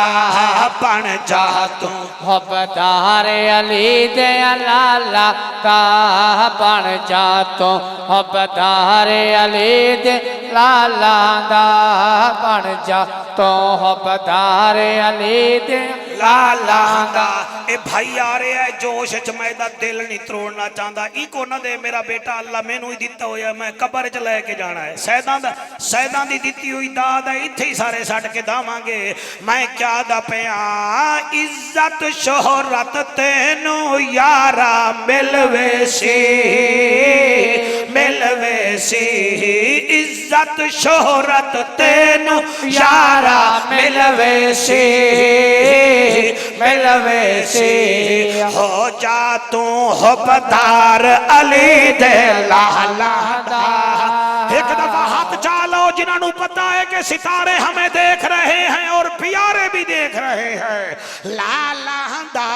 बन जा तू हबदार अली दे लालांदा बन जा तो हबदार अली दे लालांदा बन जा तो हबदार अली दे लालांदा ए भाई आ रहा है जोश च मैं दा दिल नहीं तरोड़ना चाहता इको ना दे मेरा बेटा अल्लाह मैनू ही दिता होया मैं कबर च लेके जाना है सैदा दी दिती हुई दाद है इत्थे ही सारे सट के दावांगे मैं क्या दा पिया इज्जत शोहरत तेनू यारा मिलवे सी इज्जत शोहरत तेनू यारा मिलवे सी हो जा तू हबदार अली दे लालांदा एक दफा हाथ चालो जिन्होंने पता है कि सितारे हमें देख रहे हैं और प्यारे भी देख रहे हैं लालांदा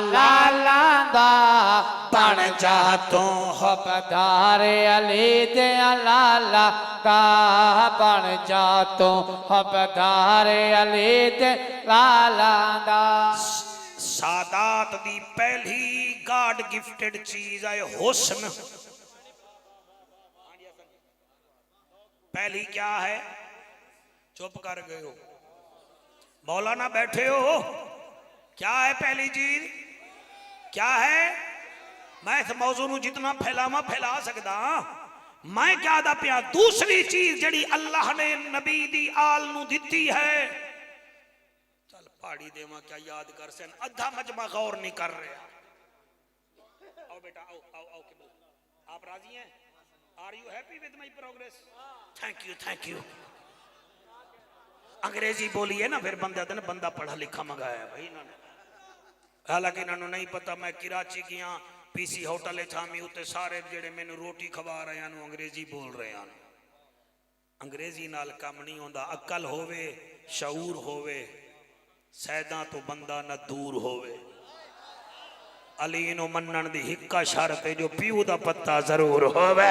लालांदा बन जा तू हबदार अली दे लालांदा बन जा तू हबदार अली दे लालांदा सादात दी पहली गॉड गिफ्टेड चीज है हुस्न पहली क्या है चुप कर गए हो मौलाना बैठे हो क्या है पहली चीज क्या है मैं इस मौजू नू जितना फैलावा फैला सकदा मैं क्या दा पिया दूसरी चीज जड़ी अल्लाह ने नबी दी आल नू दिती है पहाड़ी देवा क्या याद कर सन अद्धा मजमा गौर नहीं कर रहे आओ बेटा आओ आओ आओ आप राजी हैं are you happy with my progress thank you अंग्रेजी बोली है ना फिर बंदा पढ़ा लिखा मंगाया भाई इन्होंने हालांकि इन्होंने नहीं पता मैं कराची गया पीसी होटल छामी उत्ते सारे जेड़े मैनू रोटी खवा रहे हैं अंग्रेजी बोल रहे हैं अंग्रेजी नाल काम नहीं होंदा अकल होवे शऊर होवे सैदा तो बंदा न दूर होवे अली नो मनन दी हिक्का शर्त है जो पीऊ दा पत्ता जरूर होवे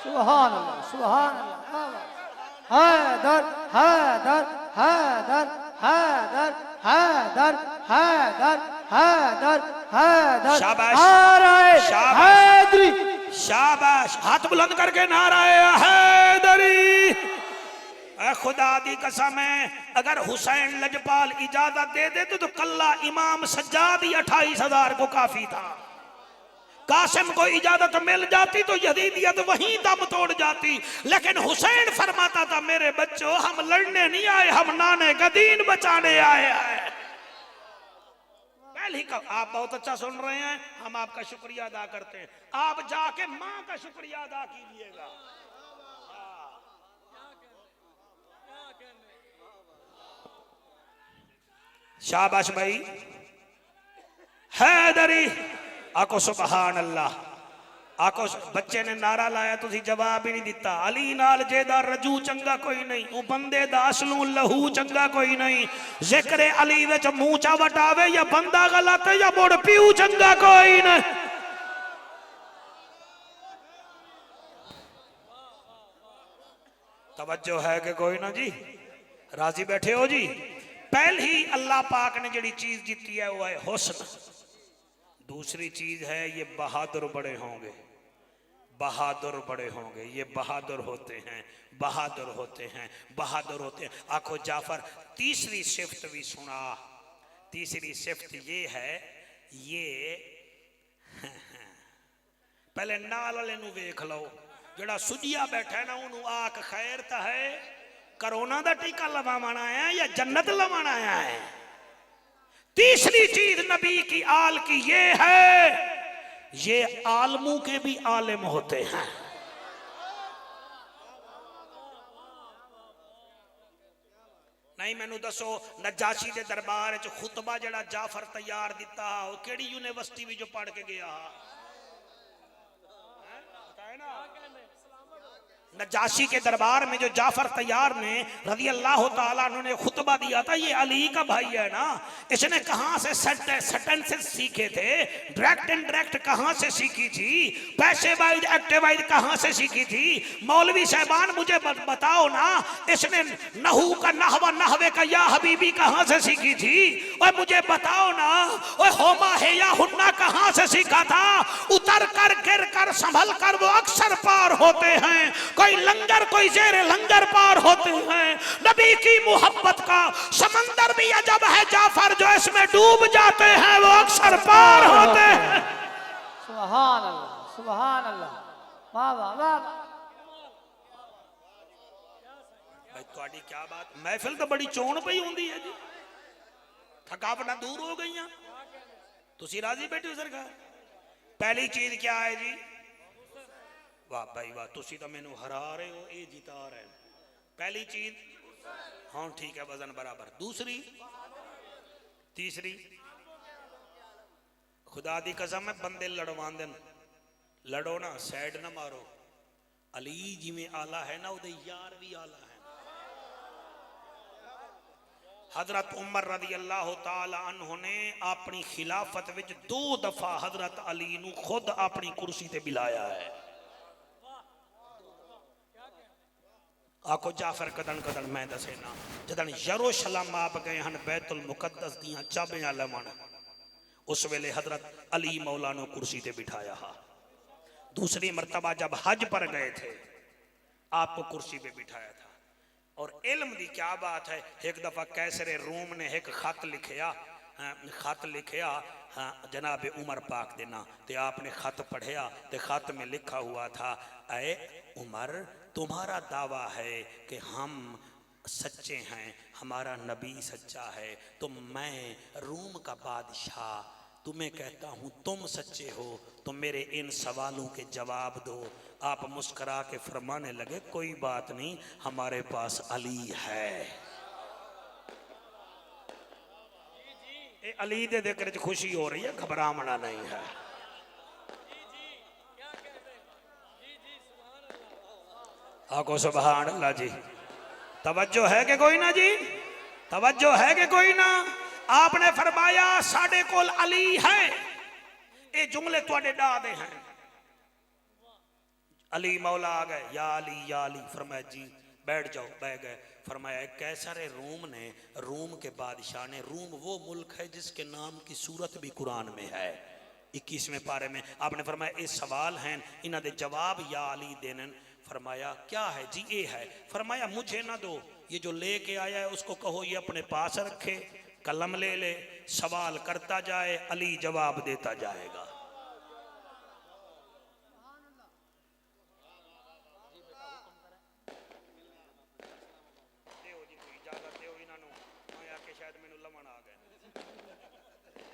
सुभान अल्लाह, सुभान अल्लाह। हैदर हैदर हैदर हैदर हैदर हैदर हैदर हैदर। शाबाश, नारे शाबाश। हैदरी। शाबाश, हाथ बुलंद करके नाराए हैदरी। ऐ खुदा दी कसम है, अगर हुसैन लजपाल इजाजत दे दे तो कल्ला इमाम सज्जाद ही 28,000 को काफी था। कासिम को इजाजत मिल जाती तो यजीदियत वहीं दम तोड़ जाती, लेकिन हुसैन फरमाता था मेरे बच्चों हम लड़ने नहीं आए, हम नाने का दीन बचाने आए हैं। पहले का आप बहुत अच्छा सुन रहे हैं, हम आपका शुक्रिया अदा करते हैं। आप जाके माँ का शुक्रिया अदा कीजिएगा। शाबाश भाई। हैदरी आको सुभान अल्लाह। आको बच्चे ने नारा लाया, तुसी जवाब ही नहीं दिता। अली नाल जेदा रजू चंगा कोई नहीं, वो बंदे दा असलू लहू चंगा कोई नहीं। जिक्र अली विच मुंह चा वटावे या बंदा गलत या मुड़ पीऊ चंगा कोई नहीं। तवज्जो है कि कोई ना जी? राजी बैठे हो जी? पहले ही अल्लाह पाक ने जड़ी चीज जीती है वो है हुस्न। दूसरी चीज है ये बहादुर बड़े होंगे, बहादुर बड़े होंगे। ये बहादुर होते हैं, बहादुर होते हैं, बहादुर होते हैं। आखो जाफर तीसरी सिफ्त भी सुना। तीसरी सिफ्त ये है, ये पहले नाल वाले नू वेख लो, जड़ा सुजिया बैठा है ना उन्होंने आख खैर ता है, कोरोना का टीका लवाना आया या जन्नत लवाना आया है। तीसरी चीज नबी की आल की ये है, ये आलमों के भी आलिम होते हैं। नहीं मैनू दसो नजाशी के दरबार च खुतबा जड़ा जाफर तैयार दिता वो केड़ी यूनिवर्सिटी भी जो पढ़ के गया? नजाशी के दरबार में जो जाफर तैयार ने रज़ी अल्लाह ताला ने खुतबा दिया था, ये अली का भाई है ना, इसने कहां से सेंटेंसेस सीखे थे, डायरेक्ट इनडायरेक्ट कहां से सीखी थी, पैसे वाइज एक्टिव वाइज कहां से सीखी थी? मौलवी साहबान मुझे बताओ ना, इसने नहू का नहवा नहवे का या हबीबी कहां से सीखी थी? और मुझे बताओ ना, और होमा है या हुन्ना कहां से सीखा था? उतर कर गिर कर संभल कर वो अक्सर पार होते हैं, कोई लंगर कोई जेरे लंगर पार होते हैं। नबी की मोहब्बत का समंदर भी अजब है जाफर, जो इसमें डूब जाते हैं वो अक्सर पार होते हैं। सुभान अल्लाह, सुभान अल्लाह। वाह वाह वाह। भाई तुम्हारी क्या बात, महफिल तो बड़ी चोण पई होंदी है जी, थकावट दूर हो गई। तुसी राजी बैठे हो सरकार? पहली चीज क्या है जी? वाह भाई वाह, तुसी तो मैनू हरा रहे हो, ये जिता रहे हो। पहली चीज हाँ ठीक है, वजन बराबर। दूसरी तीसरी खुदा दी कसम है, बंदे लड़वान देन, लड़ो ना, सैड ना मारो। अली जिमें आला है ना, उदे यार भी आला है। हजरत उमर रज़ी अल्लाह ताला अन्हु ने अपनी खिलाफत विच 2 दफा हजरत अली नू खुद अपनी कुर्सी ते बिलाया है। आखो जाफर कदन कदन मैं दसे ना, जदन यरूशलेम आप गए हैं बैतुल मुकद्दस दियां चाबियां लवन, उस वेले हजरत अली मौला ने कुर्सी ते बिठाया हा। दूसरी मर्तबा जब हज पर गए थे आपको कुर्सी पे बिठाया था। और इल्म दी क्या बात है, एक दफा कैसरे रूम ने एक खत लिखया जनाब उमर पाक देना, ते आपने खत पढ़िया, ते खत में लिखा हुआ था, ऐ उमर तुम्हारा दावा है कि हम सच्चे हैं, हमारा नबी सच्चा है, तो मैं रूम का बादशाह तुम्हें कहता हूँ तुम सच्चे हो, तो मेरे इन सवालों के जवाब दो। आप मुस्करा के फरमाने लगे कोई बात नहीं, हमारे पास अली है। अली दे जिक्र खुशी हो रही है, घबराना नहीं है। आको सुभान अल्लाह जी। तवज्जो है कि कोई ना जी? तवज्जो है कि कोई ना? आपने फरमाया साडे कोल अली है, ये जुमले तुहाडे डा दे हैं। अली मौला आ गए, या अली। फरमाया जी बैठ जाओ, बैठ गए। फरमाया कैसर रूम ने, रूम के बादशाह ने, रूम वो मुल्क है जिसके नाम की सूरत भी कुरान में है 21वें पारे में। आपने फरमाया ये सवाल हैं, इन्हों दे जवाब या अली देने। फरमाया क्या है जी? ये है। फरमाया मुझे ना दो, ये जो लेके आया है उसको कहो ये अपने पास रखे, कलम ले ले, सवाल करता जाए, अली जवाब देता जाएगा।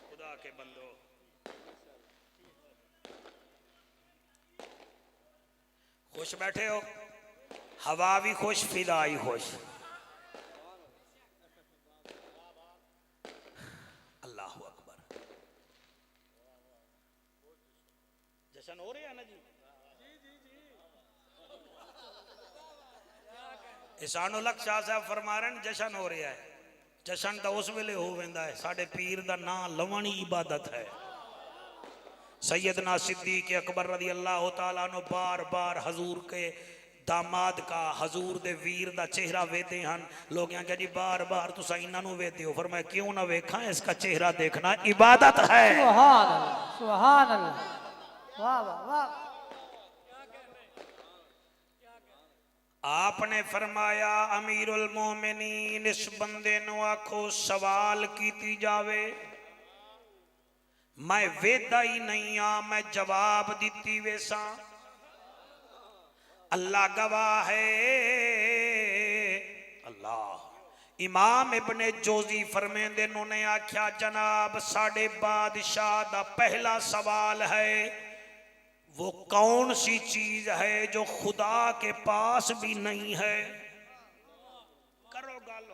खुदा के बंदो, खुश बैठे हो, हवा भी खुश, फिदाई खुश। अल्लाह अकबर। जश्न हो रहा है ना जी? इसानुल हक शाह साहब फरमा रहे हैं जश्न हो रहा है। जश्न तो उस वेले हो वेंदा है, साडे पीर दा नाम लवण ही इबादत है। सैयदना सिद्दीक अकबर रज़ी अल्लाह तआला अन्हु बार बार हजूर के दामाद का, हजूर दे वीर दा चेहरा वेदे हैं। लोग क्या जी बार बार तुसा इन्हों वेदे हो? फरमाया क्यों ना वेखा, इसका चेहरा देखना इबादत है। सुभान अल्लाह, सुभान अल्लाह, वाह वाह वाह। आपने फरमाया अमीरुल मोमिनीन इस बंदे नु आखो सवाल कीती जावे, मैं वेदा ही नहीं आ, मैं जवाब दिती वेसा। अल्लाह गवाह है। अल्लाह इमाम इब्ने जोजी फरमेंदे ने आख्या जनाब साडे बादशाह दा पहला सवाल है, वो कौन सी चीज है जो खुदा के पास भी नहीं है? करो गल,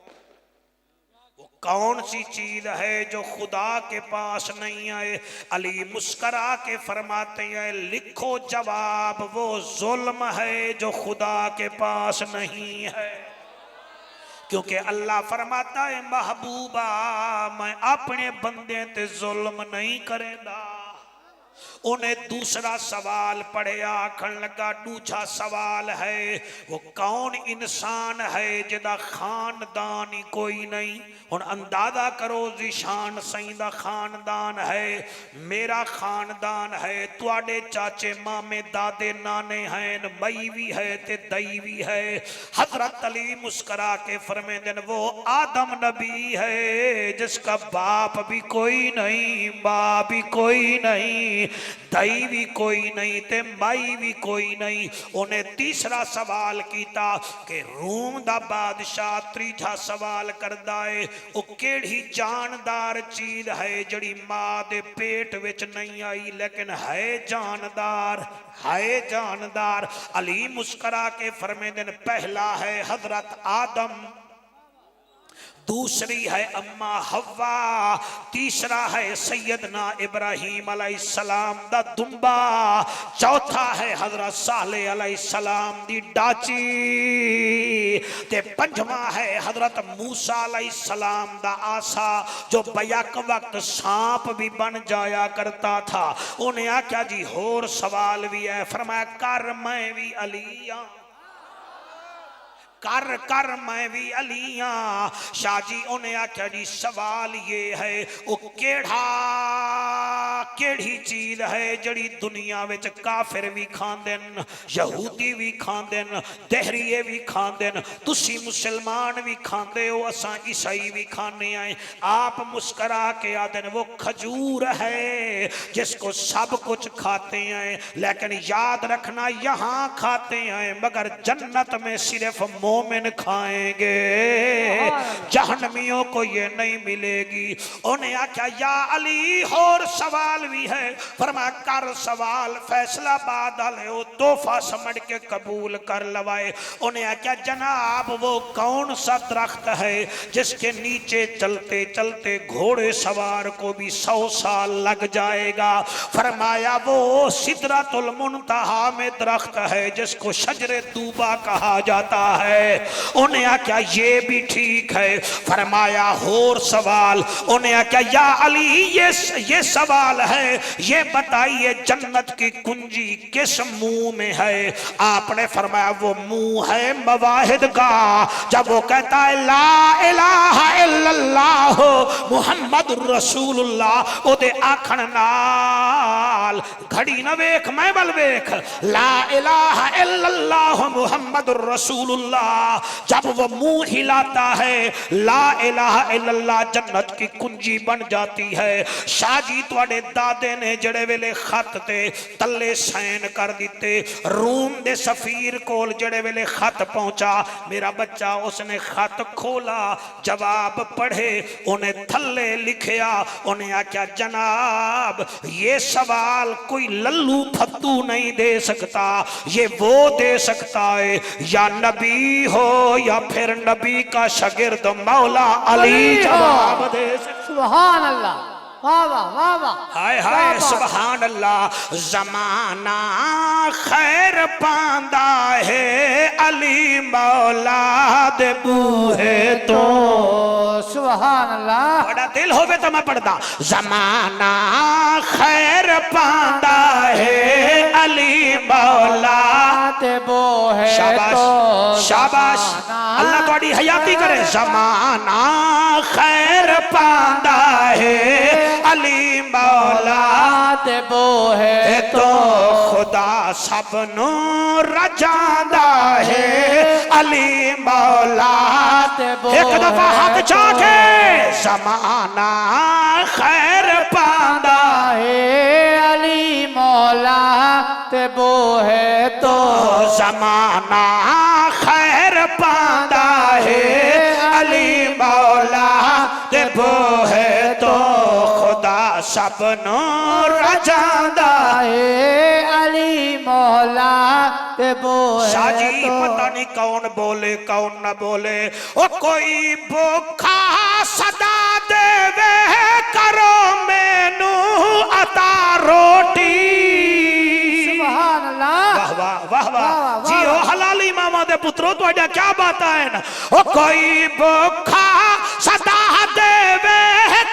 वो कौन सी चीज है जो खुदा के पास नहीं है? अली मुस्करा के फरमाते हैं लिखो जवाब, वो जुल्म है जो खुदा के पास नहीं है। क्योंकि अल्लाह फरमाता है महबूबा मैं अपने बंदे ते जुल्म नहीं करेंदा। उन्हें दूसरा सवाल पढ़िया, आखन लगा दूसरा सवाल है वो कौन इंसान है जिदा खानदान ही कोई नहीं? हुण अंदाजा करो जिशान सही दा खानदान है, मेरा खानदान है, तुआडे चाचे मामे दादे नाने हैं, मई भी है ते दई भी है। हजरत अली मुस्करा के फरमाते हैं वो आदम नबी है जिसका बाप भी कोई नहीं, बाप भी कोई नहीं, दई भी कोई नहीं ते माई भी कोई नहीं। उन्हें तीसरा सवाल किया कि रूम दा बादशाह तीजा सवाल करदा है वो केड़ी जानदार चीज है जड़ी मां दे पेट विच नहीं आई लेकिन है जानदार, है जानदार। अली मुस्करा के फरमाते हैं पहला है हजरत आदम, दूसरी है अम्मा हव्वा, तीसरा है सैयदना इब्राहिम अलैहिस्सलाम दा दुम्बा, चौथा है हजरत सालेह अलैहिस्सलाम दी डाची, ते पंजवा है हजरत मूसा अलैहिस्सलाम दा आसा जो बैक वक्त सांप भी बन जाया करता था। उन्हें आख्या जी होर सवाल भी है, फरमाया कर मैं भी अलिया, कर कर मैं भी अलिया। शाह जी उन्हें आख्या जी सवाल ये है वो केड़ी चीज है जड़ी दुनिया विच काफिर भी खांदे न, यहूदी भी खांदे न, दहरीए भी खांदे न, तुसी मुसलमान भी खांदे हो, असां ईसाई भी खाने आए। आप मुस्करा के आदे न वो खजूर है जिसको सब कुछ खाते हैं लेकिन याद रखना यहाँ खाते हैं मगर जन्नत में सिर्फ मोमिन खाएंगे, जहन्नमियों को ये नहीं मिलेगी। उन्हें आख्या या अली और सवाल भी है, फरमाया कर सवाल, फैसला बाद आले हो तोहफा समझ के कबूल कर लवाए। उन्हें आख्या जनाब वो कौन सा दरख्त है जिसके नीचे चलते चलते घोड़े सवार को भी 100 साल लग जाएगा? फरमाया वो सिदरतुल मुंतहा में दरख्त है जिसको शजरे दूबा कहा जाता है। उन्हें आख्या ये भी ठीक है। फरमाया होर सवाल, उन्हें आख्या या अली ये सवाल है है, ये बताइए जन्नत की कुंजी किस मुंह में है? आपने फरमाया वो मुंह है मवाहिद का। जब वो कहता है ला इलाहा इल्लल्लाह मुहम्मद रसूलुल्लाह, ओदे आखण नाल घड़ी न वेख मैं बल वेख, ला इलाहा इल्लल्लाह मुहम्मद रसूलुल्लाह, जब वो मुंह हिलाता है ला इलाहा इल्लल्लाह जन्नत की कुंजी बन जाती है। शाह जी तुहाडे दादे ने जड़े वेले खत ते तले साइन कर दिते, रूम दे सफीर कोल जड़े वेले खत पहुंचा, मेरा बच्चा उसने खत खोला, जवाब पढ़े, उन्हें थल्ले लिखिया, उन्हें आख्या जनाब ये सवाल कोई लल्लू फत्तू नहीं दे सकता, ये वो दे सकता है या नबी हो या फिर नबी का शागिर्द मौला अली जवाब दे सकता। सुभान अल्लाह, वाह वाह वाह वाह, हाय हाय सुभान अल्लाह। जमाना खैर पांदा है अली मौला दे बूहे तो, सुभान अल्लाह। बड़ा दिल होवे तो मैं पढ़दा, जमाना खैर पांदा है अली मौला दे बूहे तो। शाबाश शाबाश, अल्लाह तुम्हारी हयाती करे। जमाना खैर पांदा है अली मौला ते बोहे तो, खुदा सबनू रजांदा है अली मौला ते बोहे। एक दफा हाथ चाके जमाना खैर पांदा है अली मौला ते बोहे तो, जमाना खैर पांदा है अली मौला ते बोहे तो, सबनो रजांदा है अली मौला ते बोहे। शाजी तो पता नहीं कौन बोले कौन न बोले, ओ कोई भूखा सदा देवे करो मैनू अता रोटी। सुभान अल्लाह, वाह वाह वाह वाह जी, ओ हलाली मामा दे पुत्रो तुहाडा क्या बात है। ओ कोई भूखा सदा देवे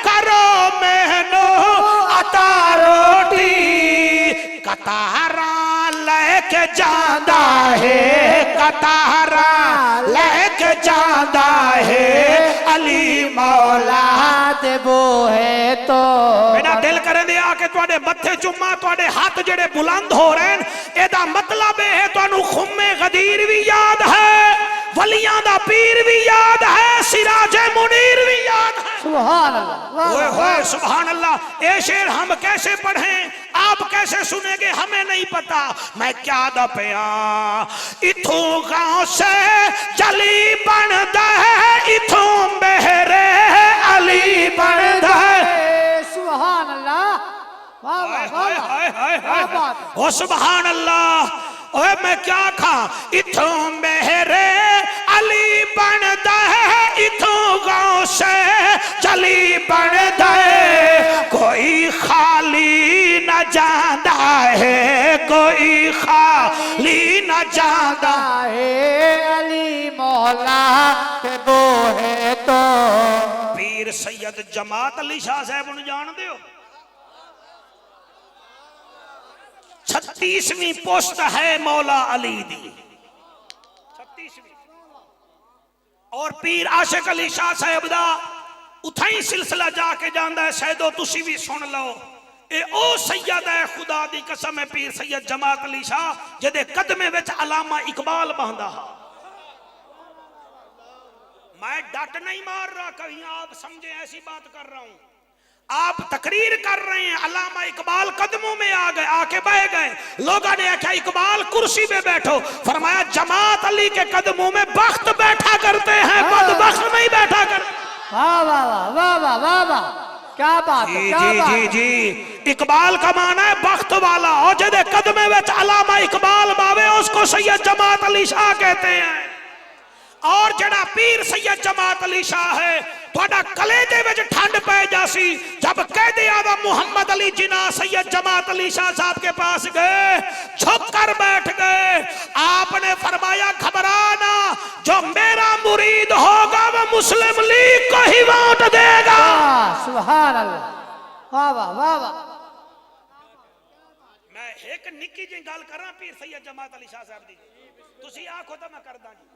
करो मैनू अता रोटी, कतारा लेके जांदा है, कतारा लेके जांदा है अली मौला ते बोहे तो। मेरा दिल करे दे आके तुहाडे मत्थे चुम्मा, तुहाडे हाथ जेड़े बुलंद हो रहे हैं, एदा मतलब है तुहानू खुम्मे गदीर भी याद है, वलियां दा पीर भी याद है, सिराजे मुनीर भी याद है। सुभान अल्लाह, ओए होए सुभान अल्लाह। ये शेर हम कैसे पढ़ें, आप कैसे सुनेंगे हमें नहीं पता। मैं क्या दा पिया इथों गांव से जली बन दे, इथों मेरे अली बन दे। सुभान अल्लाह, वाह वाह वाह वाह, ओ सुभान अल्लाह। ओए मैं क्या खा इथों मेरे अली बन दे, इथों गांव से चली बन दे, कोई खाली न जांदा है, कोई खाली न जांदा है अली मौला ते बोहे तो। पीर सैयद जमात अली शाह साहब नु जानदे हो? 36वीं पोस्ट है मौला अली दी, 36वीं। और पीर आशिक अली शाह साहब दा उथा ही सिलसिला जाके जांदा है। सैदो तुसी भी सुन लो, ए ओ सैयद है खुदा दी कसम है पीर सैयद जमात अली शाह, जेदे कदमे विच अलामा इकबाल बहंदा हा। मैं डट नहीं मार रहा, कहीं आप समझे ऐसी बात कर रहा हूं। आप तकरीर कर रहे हैं, अल्लामा इकबाल कदमों में आ गए, आके बह गए। लोगों ने आख्या इकबाल कुर्सी पे बैठो, फरमाया जमात अली के कदमों में बख्त बैठा करते हैं, बदबख्त नहीं बैठा करते। वाह वाह वाह वाह वाह वाह, क्या बात है, क्या बात है। जी इकबाल का माना है बख्त वाला, और जेदे कदमे विच अल्लामा इकबाल बावे उसको सैयद जमात अली शाह कहते हैं। और जड़ा पीर सैयद जमात अली शाह है, थोड़ा कलेजे विच ठंड पै जासी जब कैदे आज़म मुहम्मद अली जिना सैयद जमात अली शाह साहब के पास गए, झुक कर बैठ गए। आपने फरमाया घबराना, जो मेरा मुरीद होगा वो मुस्लिम लीग को ही वोट देगा। सुभान अल्लाह, वाह वाह वाह वाह, एक निक्की जी गल करा पीर सैयद जमात अली शाह साहब दी, तुसी आखो तो मैं करदा जी।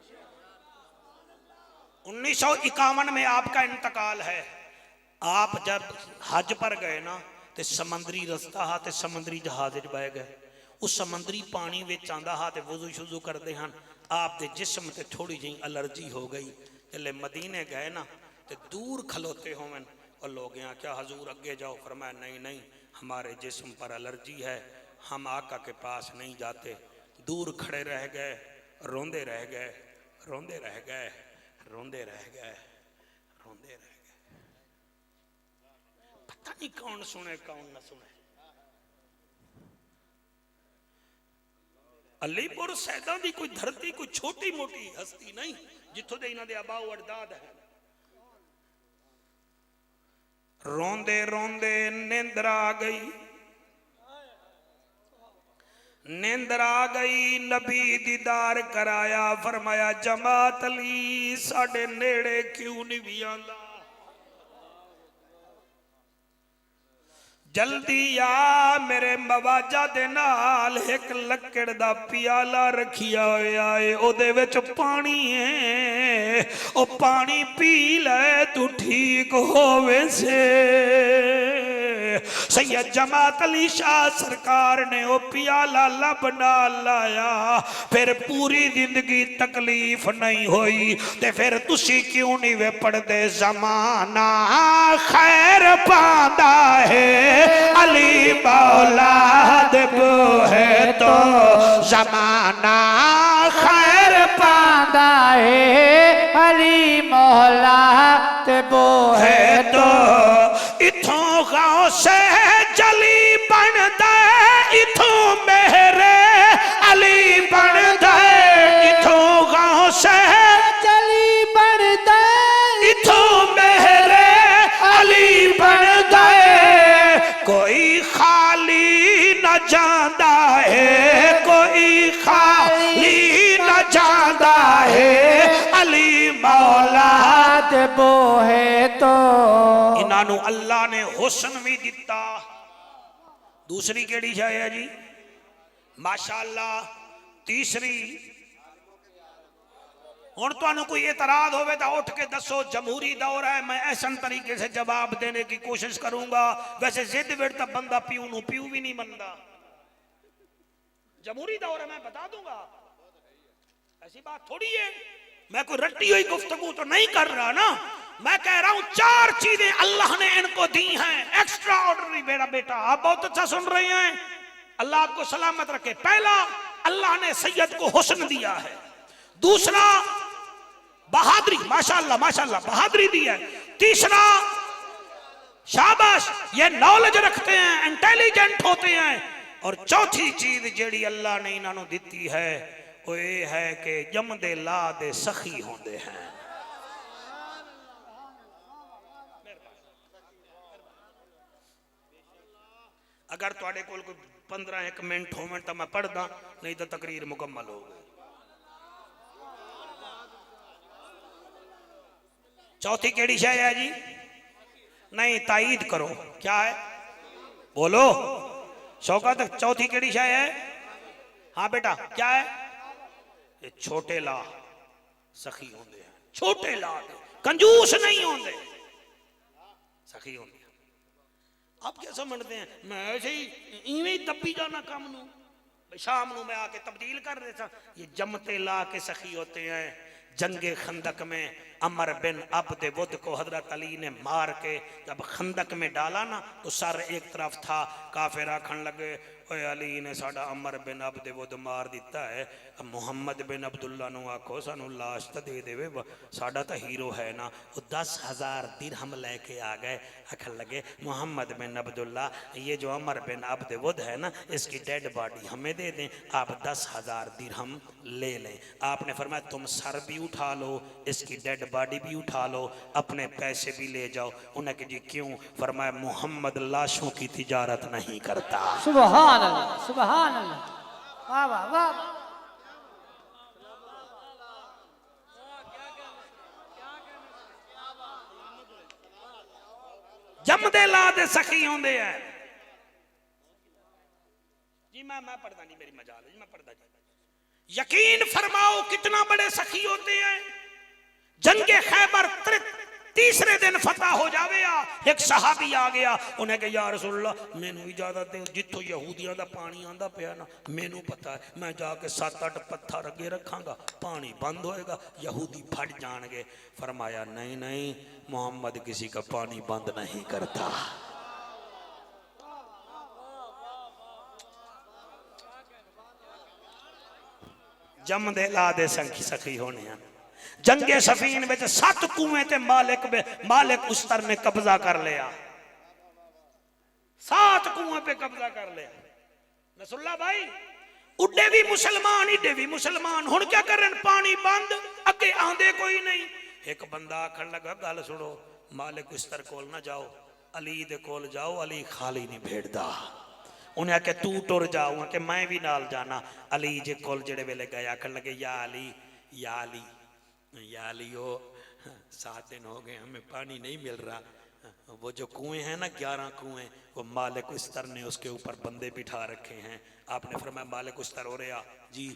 1951 में आपका इंतकाल है। आप जब हज पर गए ना तो समंदरी रस्ता हा, तो समंदरी जहाज बह गए। उस समंदरी पानी विच आंदा हा, तो वुजू शुजू करते हैं, आपके जिस्म ते थोड़ी जी एलर्जी हो गई। जल्ले मदीने गए ना तो दूर खलोते होवन और लोग यहाँ क्या हजूर अगे जाओ, फरमाया नहीं नहीं हमारे जिस्म पर एलर्जी है, हम आका के पास नहीं जाते। दूर खड़े रह गए, रोंदे रह गए, रोंदे रह गए, रोंदे रह गए, रोंदे रह गए। पता नहीं कौन सुने कौन ना सुने। अलीपुर सैदा दी कोई धरती कोई छोटी मोटी हस्ती नहीं, जिथों दे इन्हां दे आबाओ अजदाद है। रोंदे रोंदे नींदर आ गई, नींदर आ गई। नबी दीदार कराया, फरमाया जमात अली साडे नेड़े क्यों नहीं भी आंदा, जल्दी आ मेरे मवाजा दे नाल एक लकड़ दा प्याला रखिया होया है, ओदे विच पानी है, ओ पानी पी ले तू ठीक होवे से। सैयद जमात अली शाह सरकार ने ओ प्याला लब नाल लाया, फिर पूरी जिंदगी तकलीफ नहीं हुई। ते फिर तुसी क्यों नहीं वे पढ़दे, जमाना खैर पांदा है अली मौलाद को है तो, जमाना खैर पांदा है अली मौलाद वो है तो। इथों गाँव से जली बन दे, इथों मेरे अली बन दे, इथों गाँव से जली बन दे, इथों मेरे अली बन दे। कोई खाली न जांदा है, कोई खाली न जांदा है अली मौलाद वो है तो। इन्हां अल्लाह ने हुस्न भी दिता। दूसरी केड़ी है जी, माशाअल्लाह। तीसरी, हुण तुहानू कोई एतराज होवे तो उठ के दसो, जमहूरी दौर है, मैं ऐसा तरीके से जवाब देने की कोशिश करूंगा। वैसे जिद विद तो बंदा पीऊ नू पीऊ भी नहीं मनता। जमहूरी दौर है, मैं बता दूंगा, ऐसी बात थोड़ी है। मैं कोई रट्टी हुई गुफ्तगू तो नहीं कर रहा ना, मैं कह रहा हूं 4 चीजें अल्लाह ने इनको दी हैं, एक्स्ट्रा ऑर्डनरी। मेरा बेटा आप बहुत अच्छा सुन रहे हैं, अल्लाह आपको सलामत रखे। पहला, अल्लाह ने सैयद को हुस्न दिया है। दूसरा, बहादुरी, माशाअल्लाह माशाअल्लाह बहादुरी दी है। तीसरा, शाबाश, ये नॉलेज रखते हैं, इंटेलिजेंट होते हैं। और चौथी चीज जेड़ी अल्लाह ने इन्होंने दी है वो ये है कि जमदे ला दे सखी होंदे हैं। अगर तुहाडे कोल कोई 15-1 मिनट होवन तो मैं पढ़दा, नहीं तो तकरीर मुकम्मल हो गई। चौथी केड़ी शय है जी? नहीं, ताईद करो, क्या है बोलो शौकत, चौथी केड़ी शय है? हाँ बेटा क्या है? ये छोटे ला सखी होंदे हैं, छोटे ला कंजूस नहीं होंदे, सखी होंदे। आप क्या समझते हैं मैं ऐसे ही इवें ही दबी जाना काम नू, शाम नू मैं आके तब्दील कर देता। ये जमते ला के सखी होते हैं। जंगे खंदक में अमर बिन अब्द वुद को हजरत अली ने मार के जब खंदक में डाला ना तो सर एक तरफ था, काफिर आखन लगे ओए अली ने साडा अमर बिन अब्द वुद मार दिता है, अब मुहम्मद बिन अब्दुल्ला नू आखो सानू लाश तो दे देवे, साडा तो हीरो है ना। वो 10,000 दिरहम लेके आ गए, आखन लगे मोहम्मद बिन अब्दुल्ला ये जो अमर बिन अब्द वुद है ना इसकी डेड बॉडी हमें दे दें, आप 10,000 दिरहम ले लें। आपने फरमाया तुम सर भी उठा लो, इसकी डेड बॉडी भी उठा लो, अपने पैसे भी ले जाओ। उन्हें कि जी क्यों? फरमाया मोहम्मद लाशों की तिजारत नहीं करता। सुभान अल्लाह, सुभान अल्लाह, वाह वाह वाह। जमदे ला दे सखी होंदे हैं। जी मैं पढ़ता नहीं, मेरी मजाल है जी, मैं पढ़ता जी। यकीन फरमाओ कितना बड़े सखी होते हैं। जंगे खैबर तीसरे दिन फतह हो जावे एक सहाबी आ गया, उन्हें कहा या रसूलल्लाह मैनू इजाजत दे, जिथों यहूदियों का पानी आंदा पिया ना मैनू पता है, मैं जाके 7-8 पत्थर अगे रखांगा, पानी बंद होएगा, यहूदी फट जाएंगे। फरमाया नहीं नहीं, मोहम्मद किसी का पानी बंद नहीं करता। जमदे ला दे सखी होने हैं। जंगे सफीन में 7 कुएं ते मालिक उस्तर ने कब्जा कर लिया, 7 कुएं पे कब्जा कर लिया। नसरुल्लाह भाई उड्डे भी मुसलमान, इड्डे भी मुसलमान, हुण क्या करन, पानी बंद, अगे आंदे कोई नहीं। एक बंदा आखन लगा गल सुनो, मालिक उस्तर कोल ना जाओ, अली दे कोल जाओ, अली खाली नहीं भेड़दा। उन्हें आके तू टुर जाऊंगा कि मैं भी नाल जाना। अली जे कोल जेड़े वेले गए आखन लगे या अली या अली या अली, ओ 7 दिन हो गए हमें पानी नहीं मिल रहा। वो जो कुएं हैं ना 11 कुएं, वो मालिक उस्तर ने उसके ऊपर बंदे बिठा रखे हैं। आपने फरमाया मालिक उस्तर हो रहा जी,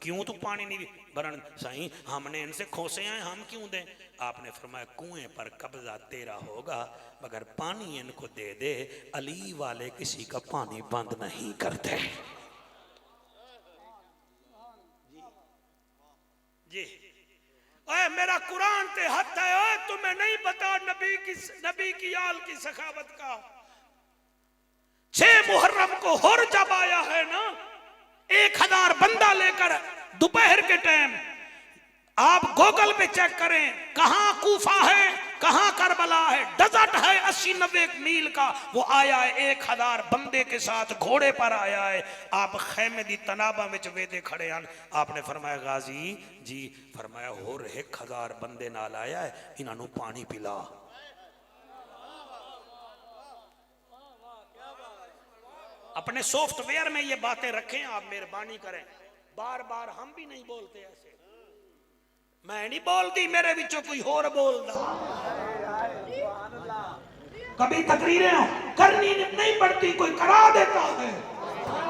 क्यों तू पानी नहीं भरन? साईं हमने इनसे खोसे हैं, हम क्यों दें? आपने फरमाया कुएं पर कब्जा तेरा होगा, मगर पानी इनको दे दे, अली वाले किसी का पानी बंद नहीं करते। जी ओए मेरा कुरान ते हथ है, ओए तुम्हें नहीं पता नबी की आल की सखावत का। 6 मुहर्रम को हुर जब आया है ना, 1000 बंदा लेकर दोपहर के टाइम, आप गूगल पे चेक करें कहां कूफा है कहां करबला है, डेजर्ट है 80-90 मील का, वो आया है 1000 बंदे के साथ घोड़े पर आया है। आप खैमे दी तनाबा में वेदे खड़े हैं। आपने फरमाया गाजी जी, फरमाया होर 1000 बंदे नाल आया है, इन्हों पानी पिला। अपने सॉफ्टवेयर में ये बातें रखें, आप मेहरबानी करें, बार बार हम भी नहीं बोलते ऐसे, मैं नहीं बोलती, मेरे विचों कोई होर बोलदा। कभी तकरीरें करनी नहीं पड़ती, कोई करा देता है।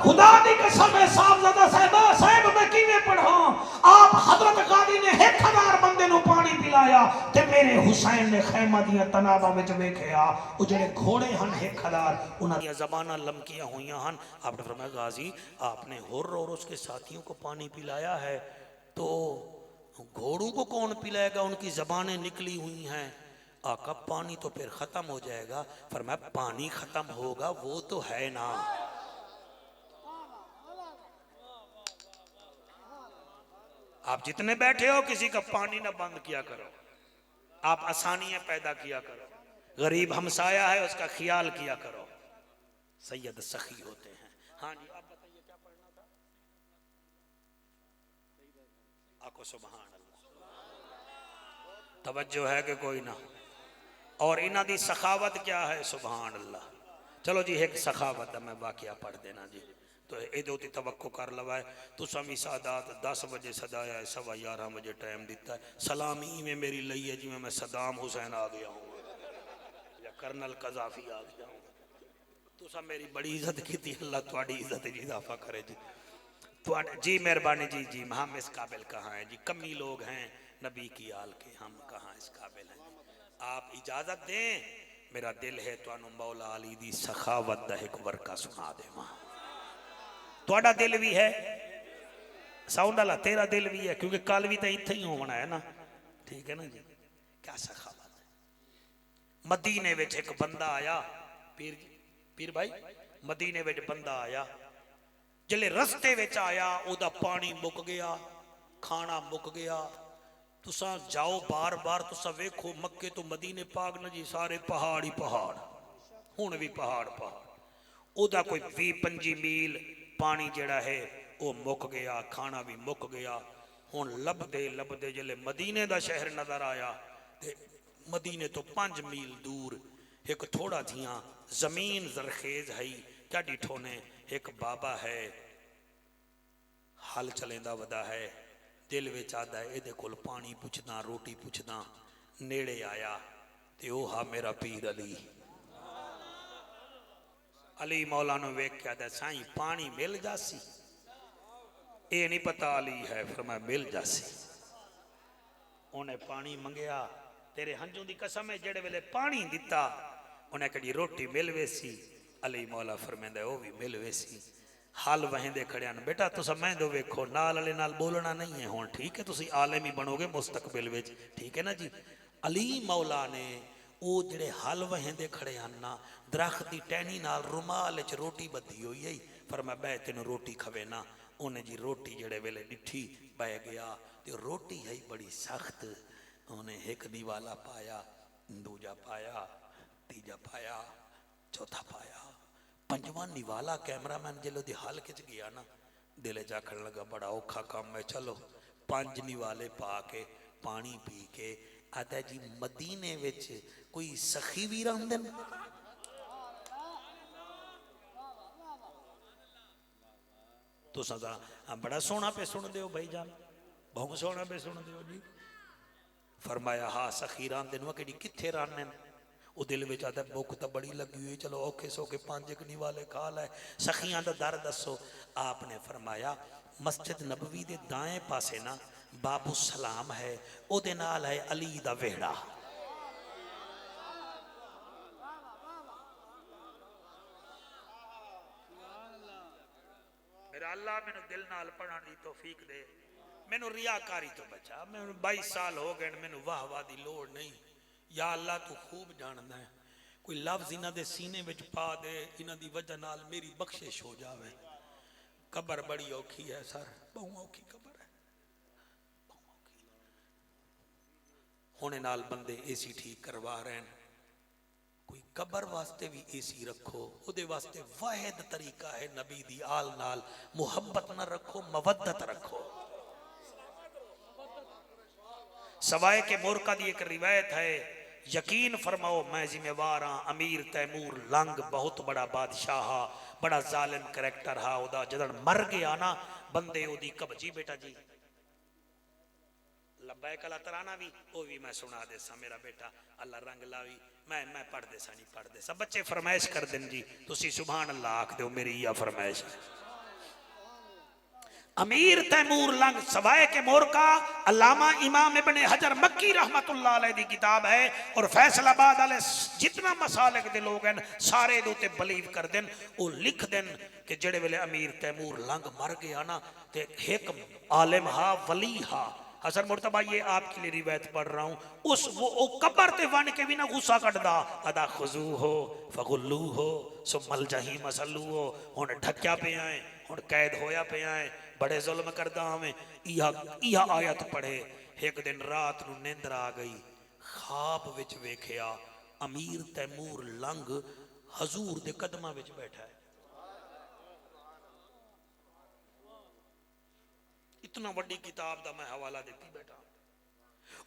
खुदा दी कसम है साहबजादा साहब मैं किवें पढ़ा, आप हजरत गादी ने 1000 बंदे नु पानी पिलाया ते मेरे हुसैन ने खैमा दियां तनाबा विच वेखिया ओ जेड़े घोड़े हन 1000 उन्हां दी ज़बानां लमकियां हुईयां हन। आपने फरमाया गाजी आपने होर और उसके साथियों को पानी पिलाया है, तो घोड़ों को कौन पिलाएगा, उनकी जबानें निकली हुई हैं। आका पानी तो फिर खत्म हो जाएगा। फरमाया पानी खत्म होगा वो तो है ना। आप जितने बैठे हो किसी का पानी ना बंद किया करो, आप आसानियां पैदा किया करो, गरीब हमसाया है उसका ख्याल किया करो। सैयद सखी होते हैं। हाँ जी आप बताइए क्या पढ़ना था? आको सुभान अल्लाह, तवज्जो है कि कोई ना? और इन्हां दी सखावत क्या है? सुभान अल्लाह। चलो जी एक सखावत है, मैं वाकया पढ़ देना जी, तो ये तवक्को कर लवाए। तुसा भी सादात 10 बजे सदाया है, 11:15 बजे टाइम दिता है। सलामी में मेरी लई है जिमें मैं सदाम हुसैन आ गया हूँ या कर्नल कजाफी आ गया हूँ। तुसा मेरी बड़ी इज्जत की थी, अल्लाह तुम्हारी इज्जत जी इजाफा करे जी। जी मेहरबानी जी। जी हम इस काबिल कहाँ हैं जी, कमी लोग हैं नबी की आल के, हम कहाँ इस काबिल हैं। आप इजाजत दें, मेरा दिल है तुहानू मौला अली दी सखावत दा एक वर्का सुना देवां। तुहाडा दिल भी है साउंड वाला, तेरा दिल भी है, क्योंकि कल भी तो इत्थे ही होना है ना, ठीक है ना जी। क्या सखावत है। मदीने विच एक बंदा आया, पीर भाई मदीने विच बंदा आया, जिले रस्ते विच आया ओदा पानी मुक गया, खाना मुक गया। तुसा जाओ बार बार, तुसा वेखो मक्के तो मदीने पाक न जी सारे पहाड़ ही पहाड़, हुण भी पहाड़ पहाड़। ओदा कोई 20-25 मील पानी जड़ा है वो मुक गया, खाना भी मुक गया। हुण लभदे लभदे जिले मदीने दा शहर नजर आया, ते मदीने तो 5 मील दूर एक थोड़ा जिया जमीन जरखेज है, क्या डिठो ने एक बाबा है, हल चलेंदा वदा है, दिल विच आदा है इहदे कोल पानी पुछदा रोटी पुछदा। नेड़े आया ते ओ हा मेरा पीर अली। अली मौला नु वेख के आदा साईं पानी मिल जासी, ये नहीं पता अली है, फरमाया मिल जासी। उन्हें पानी मंगया, तेरे हंजू की कसम है जेड़े वेले पानी दिता उन्हें कड़ी रोटी मिल वेसी। अली मौला फरमांदा वो भी मिल वेसी। हाल वहेंदे खड़िया न बेटा तुसा मैं दो वेखो नाल अले नाल बोलना नहीं है हुण, ठीक है तुसी आलम ही बनोगे मुस्तकबिल विच, ठीक है ना जी। अली मौला ने वो जेड़े हल वहेंदे खड़े हैं ना दरख्त की टहनी नाल रुमाल च रोटी बधी हुई है, पर मैं बह तेन रोटी खवे ना। उन्हें जी रोटी जेड़े वेले डिठी बह गया तो रोटी है बड़ी सख्त। उन्हें एक निवाला पाया, दूजा पाया, तीजा पाया, चौथा पाया, पंजवां निवाला कैमरामैन जिलो दी हल खिच गया ना दिले जाखन लगा बड़ा औखा काम है। चलो 5 निवाले पा के पानी पी के आता जी मदीने विच कोई सखी वीर आंदे न। तुसां तां बड़ा सोहना पे सुन दे हो भाई जान, बहुत सोहना पे सुन दे हो जी। फरमाया हाँ सखी रांदे न, कि कित्थे राने न? वो दिल में आता भुख तो बड़ी लगी हुई, चलो औखे सौखे 5 एक निवाले खा लै, सखियां दा दर दसो। आपने फरमाया मस्जिद नबवी दे दाएं पासे ना बाबू सलाम है, ओदे नाल है अली दा वेड़ा। मेरा अल्लाह मैनू दिल नाल पढ़न दी तौफीक दे, मैनू रियाकारी तो बचा। मैनू 22 साल हो गए, मैनू वाह वाह दी लोड़ नहीं। या अल्लाह तू खूब जानना है, कोई लफ्ज इन्हां दे सीने विच पा दे, इन्हां दी वजह नाल मेरी बख्शिश हो जावे। कबर बड़ी औखी है सर, बहुत औखी कबर है, बहुत औखी। होने नाल बंदे एसी ठीक करवा रहे हैं, कोई कबर वास्ते भी एसी रखो, उहदे वास्ते वाहिद तरीका है नबी दी आल नाल मुहब्बत न रखो, मवद्दत रखो। सवाए के मोरका दी एक रिवायत है, यकीन फरमाओ मैं जिम्मेवार हाँ, अमीर तैमूर लंग बहुत बड़ा बादशाह हा, बड़ा जालिम करैक्टर हा। उदा जदन मर गया ना बंदे ओदी कब्जी बेटा जी लब्बैक अल्लाह तराना भी वो भी मैं सुना दे सा मेरा बेटा अल्लाह रंग लावी। मैं पढ़ दे सा नहीं पढ़ दे सा, बच्चे फरमाइश कर देन जी तुसी सुभान अल्लाह आख दो, मेरी यह फरमाइश है। अमीर तैमूर लंग सवाए के मोरका अल्लामा इमाम इब्ने हजर मक्की रहमतुल्लाह अलैह दी किताब है, और फैसलाबाद वाले जितना मसालिक दे लोग हैं सारे दे उत्ते बिलीव कर देन। वो लिख देन कि जेड़े वेले अमीर तैमूर लंग मर गया ना ते एक आलिम हा वली हा। हसन मुर्तबा ये आपके लिए रिवायत पढ़ रहा हूँ, उस वो कब्र ते वन के भी ना गुस्सा कटदा अदा खुजू हो फगुल्लू हो सुमल जही मसलू हो। हुण ढक्या पे आए, हुण कैद होया पे आए, बड़े जुल्म करदा हमें। इहा आयत पढ़े। एक दिन रात नू नींदर आ गई, ख्वाब विच वेखिया अमीर तैमूर लंग हजूर दे कदमां विच बैठा है। इतना बड़ी किताब दा मैं हवाला देती बैठा,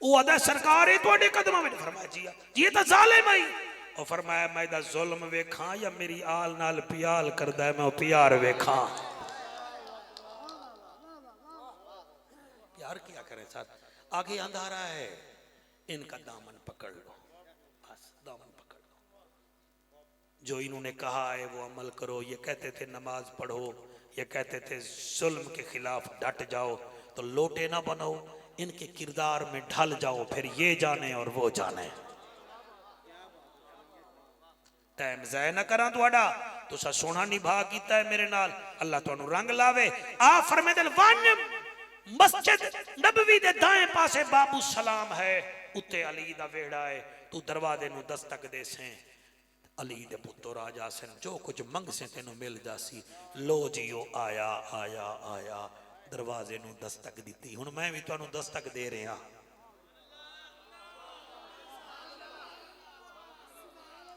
वो आदा सरकार है तुहाडे कदमां विच। फरमाया जी ये तां जालिम है। और फरमाया मैं दा जुल्म वेखां या मेरी आल नाल प्यार करदा है, मैं प्यार वेखां। प्यार क्या करे सर, आगे अंधारा है, इनका दामन पकड़ लो, बस दामन पकड़ लो। जो इन्होंने कहा है वो अमल करो। ये कहते थे नमाज पढ़ो, ये कहते थे जुल्म के खिलाफ डट जाओ, तो लोटे ना बनो, इनके किरदार में ढल जाओ, फिर ये जाने और वो जाने। टाइम ज़ाय ना करा तुहाडा, तुसा सोना निभा कीता है मेरे नाल, अल्लाह तुहानू रंग लावे। आ फरमाते वन मस्जिद नबवी दे दाएं पासे बाबू सलाम है, उत्ते अली दा वेड़ा है, तू दरवाजे नू दस्तक दे से अली दे पुत्तर आ जासन, जो कुछ मंग से तेनू मिल जासी। लो जियो आया आया आया, दरवाजे नू दस्तक दी। हुण मैं भी तुहानू दस्तक दे रहा,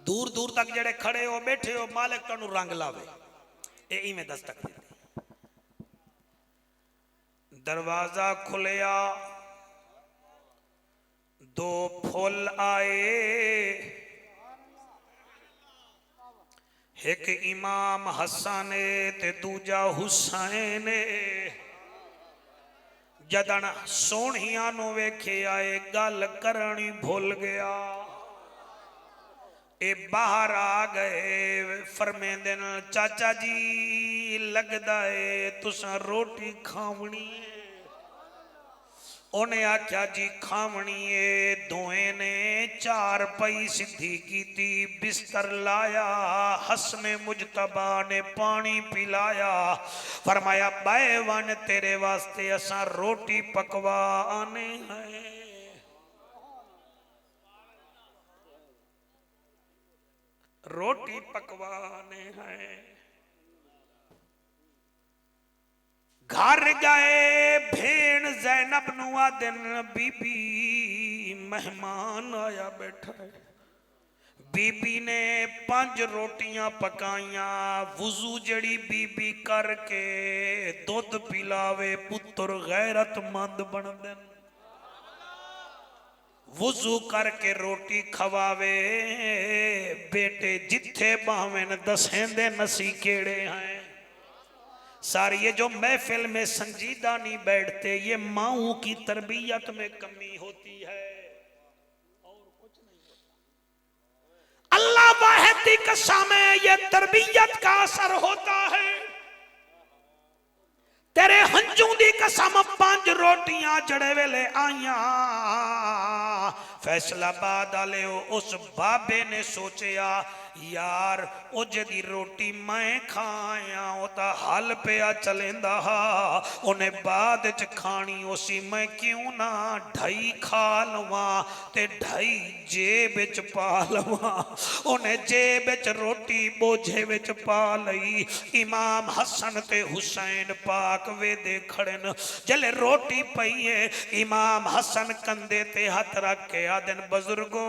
दूर दूर तक जेड़े खड़े हो बैठे हो, मालिक तुहानू रंग लावे। ए इवें दस्तक दी। दरवाजा खुलिया, 2 फुल आए, एक इमाम हसन ते दूजा हुसैन। जदन सोहणियां नू वेखे आए गल करनी भुल गया, ए बाहर आ गए फरमेंदे न चाचा जी लगदा है तुसा रोटी खावनी है। उन्हें आख्या जी खावनी है। दोए ने चार पई सीधी कीती बिस्तर लाया। हसने मुजतबा ने पानी पिलाया। फरमाया बाए वन तेरे वास्ते असा रोटी पकवा आने हैं। रोटी पकवाने हैं। घर गए भेण जैनब नुआ दिन बीबी मेहमान आया बैठा है। बीबी ने 5 रोटियां पकाइया। वुजू जड़ी बीबी करके दुध पिलावे पुत्र गैरतमंद बन देन। वुजू करके रोटी खवावे बेटे जिथे बावेन दसेंदे नसी केड़े हैं। सारी ये जो महफिल में संजीदा नहीं बैठते ये माओं की तरबियत में कमी होती है और कुछ नहीं होता। अल्लाह वाहिद की कसम है ये तरबियत का असर होता है। तेरे हंजू दी कसम 5 रोटियां जड़े वेले आईया। फैसलाबाद वाले उस बाबे ने सोचा यार ओ जदी रोटी मैं खाया ओदा हल पिया चलेंदा हा। उन्हें बाद च खानी उसी मैं क्यों ना ढाई खा लवा ते ढाई जेब च पा लवा। उन्हें जेब च रोटी बोझे विच पा लई। इमाम हसन ते हुसैन पाक वेदे खड़न। जले रोटी पई है इमाम हसन कंधे ते हथ रख के आदन बुजुर्गो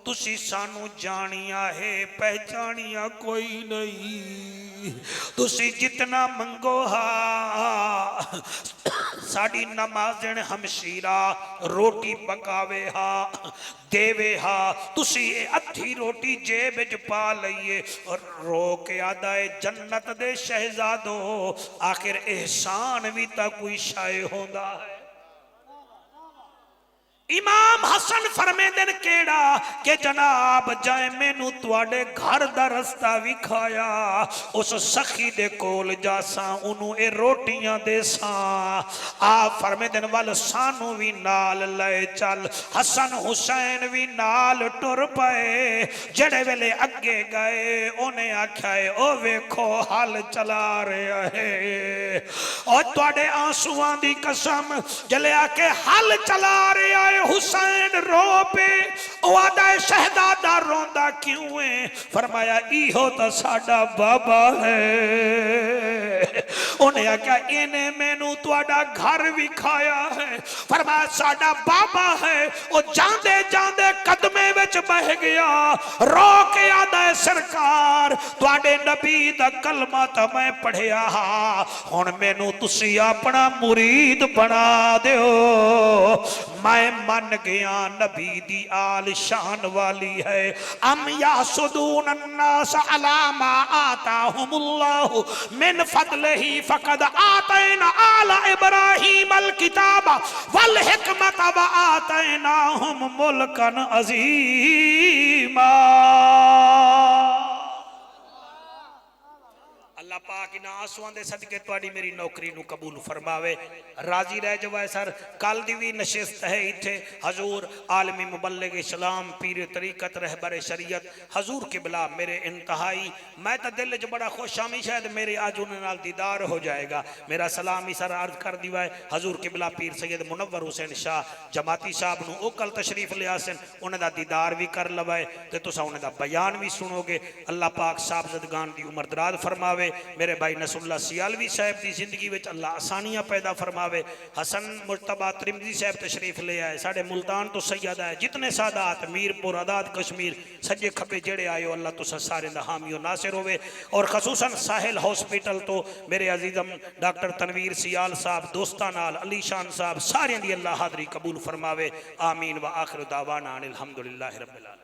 तुसी सानू जानिया है पहचानिया कोई नहीं। तुसी जितना मंगो हा साड़ी नमाजन हमशीरा रोटी पकावे हा देवे हा। तुसी अद्धी रोटी जेब च पा लईए और रो के आदा है जन्नत दे शहजादो आखिर एहसान भी ता कोई शाय होंदा है। इमाम हसन फरमेंदे केड़ा के जनाब जाए मैनू तुहाडे घर दा रस्ता विखाया उस सखी दे कोल जासा उन्हों ए रोटियां देसा। आप फरमेंदे वल सानू भी नाल ले चल। हसन हुसैन भी नाल टुर पए। जड़े वेले अगे गए उन्हें आख्या ओ वेखो हल चला रहा है और तुहाडे आंसुआं दी कसम जले आके हल चला रहा है। हुसैन रो पे आदा शहजादा रोंदा क्यों है। फरमाया इहो तो साडा बाबा है। उन्हें आख्या इन्हें मैनू तुहाडा घर विखाया है। फरमाया साडा बाबा है। वो जांदे जांदे कदमे विच बह गया रो के आदा सरकार तुहाडे नबी दा कलमा तो मैं पढ़िया हा हुण मैनू तुसी अपना मुरीद बना दिओ। मैं मन गया नबी दी आल शान वाली है। अम यासुदून अन्नास अला मा आताहुमुल्लाहु मिन फदलिही फकद आतैना आला इब्राहीम अल किताब वल हिकमत व आतैनाहुम मुल्कन अजीमा। अल्लाह पाक इन आंसुआं दे सदके तुहाडी मेरी नौकरी नू कबूल फरमावे राजी रह जावे। सर कल दी भी नशिस्त है इत्थे हजूर आलमी मुबल्लिग इस्लाम पीर तरीकत रहबर शरीयत हजूर किबला मेरे इंतहाई मैं तो दिल च बड़ा खुश आमी शायद मेरे आज उन्हें नाल दीदार हो जाएगा। मेरा सलाम ही सर अर्ज कर दिवा है हजूर किबला पीर सैयद मुनव्वर हुसैन शाह जमाती साहब नू ओ कल तशरीफ लिया सन उन्हें दा दीदार भी कर लवाए ते तुसा उन्हें दा बयान भी सुनोगे। अल्लाह पाक साहब जदगान दी उम्र दराज फरमावे। मेरे भाई नसरुल्लाह सियालवी साहब की जिंदगी में अल्लाह आसानियां पैदा फरमावे। हसन मुर्तबा त्रिमजी साहब तशरीफ ले आए साढ़े मुल्तान तो सैयदा है जितने सादात मीरपुर आदात कश्मीर सज्जे खब्बे जड़े आयो अल्लाह तुसा सारे दा हामियो नासिर होवे। और खसूसन साहिल हॉस्पिटल तो मेरे अजीजम डॉक्टर तनवीर सियाल साहब दोस्तां नाल अली शान साहब सारे दी अल्लाह हाजरी कबूल फरमावे। आमीन व आखिर दावाना अनिल हम्दुलिल्लाहि रब्बिल आलमीन।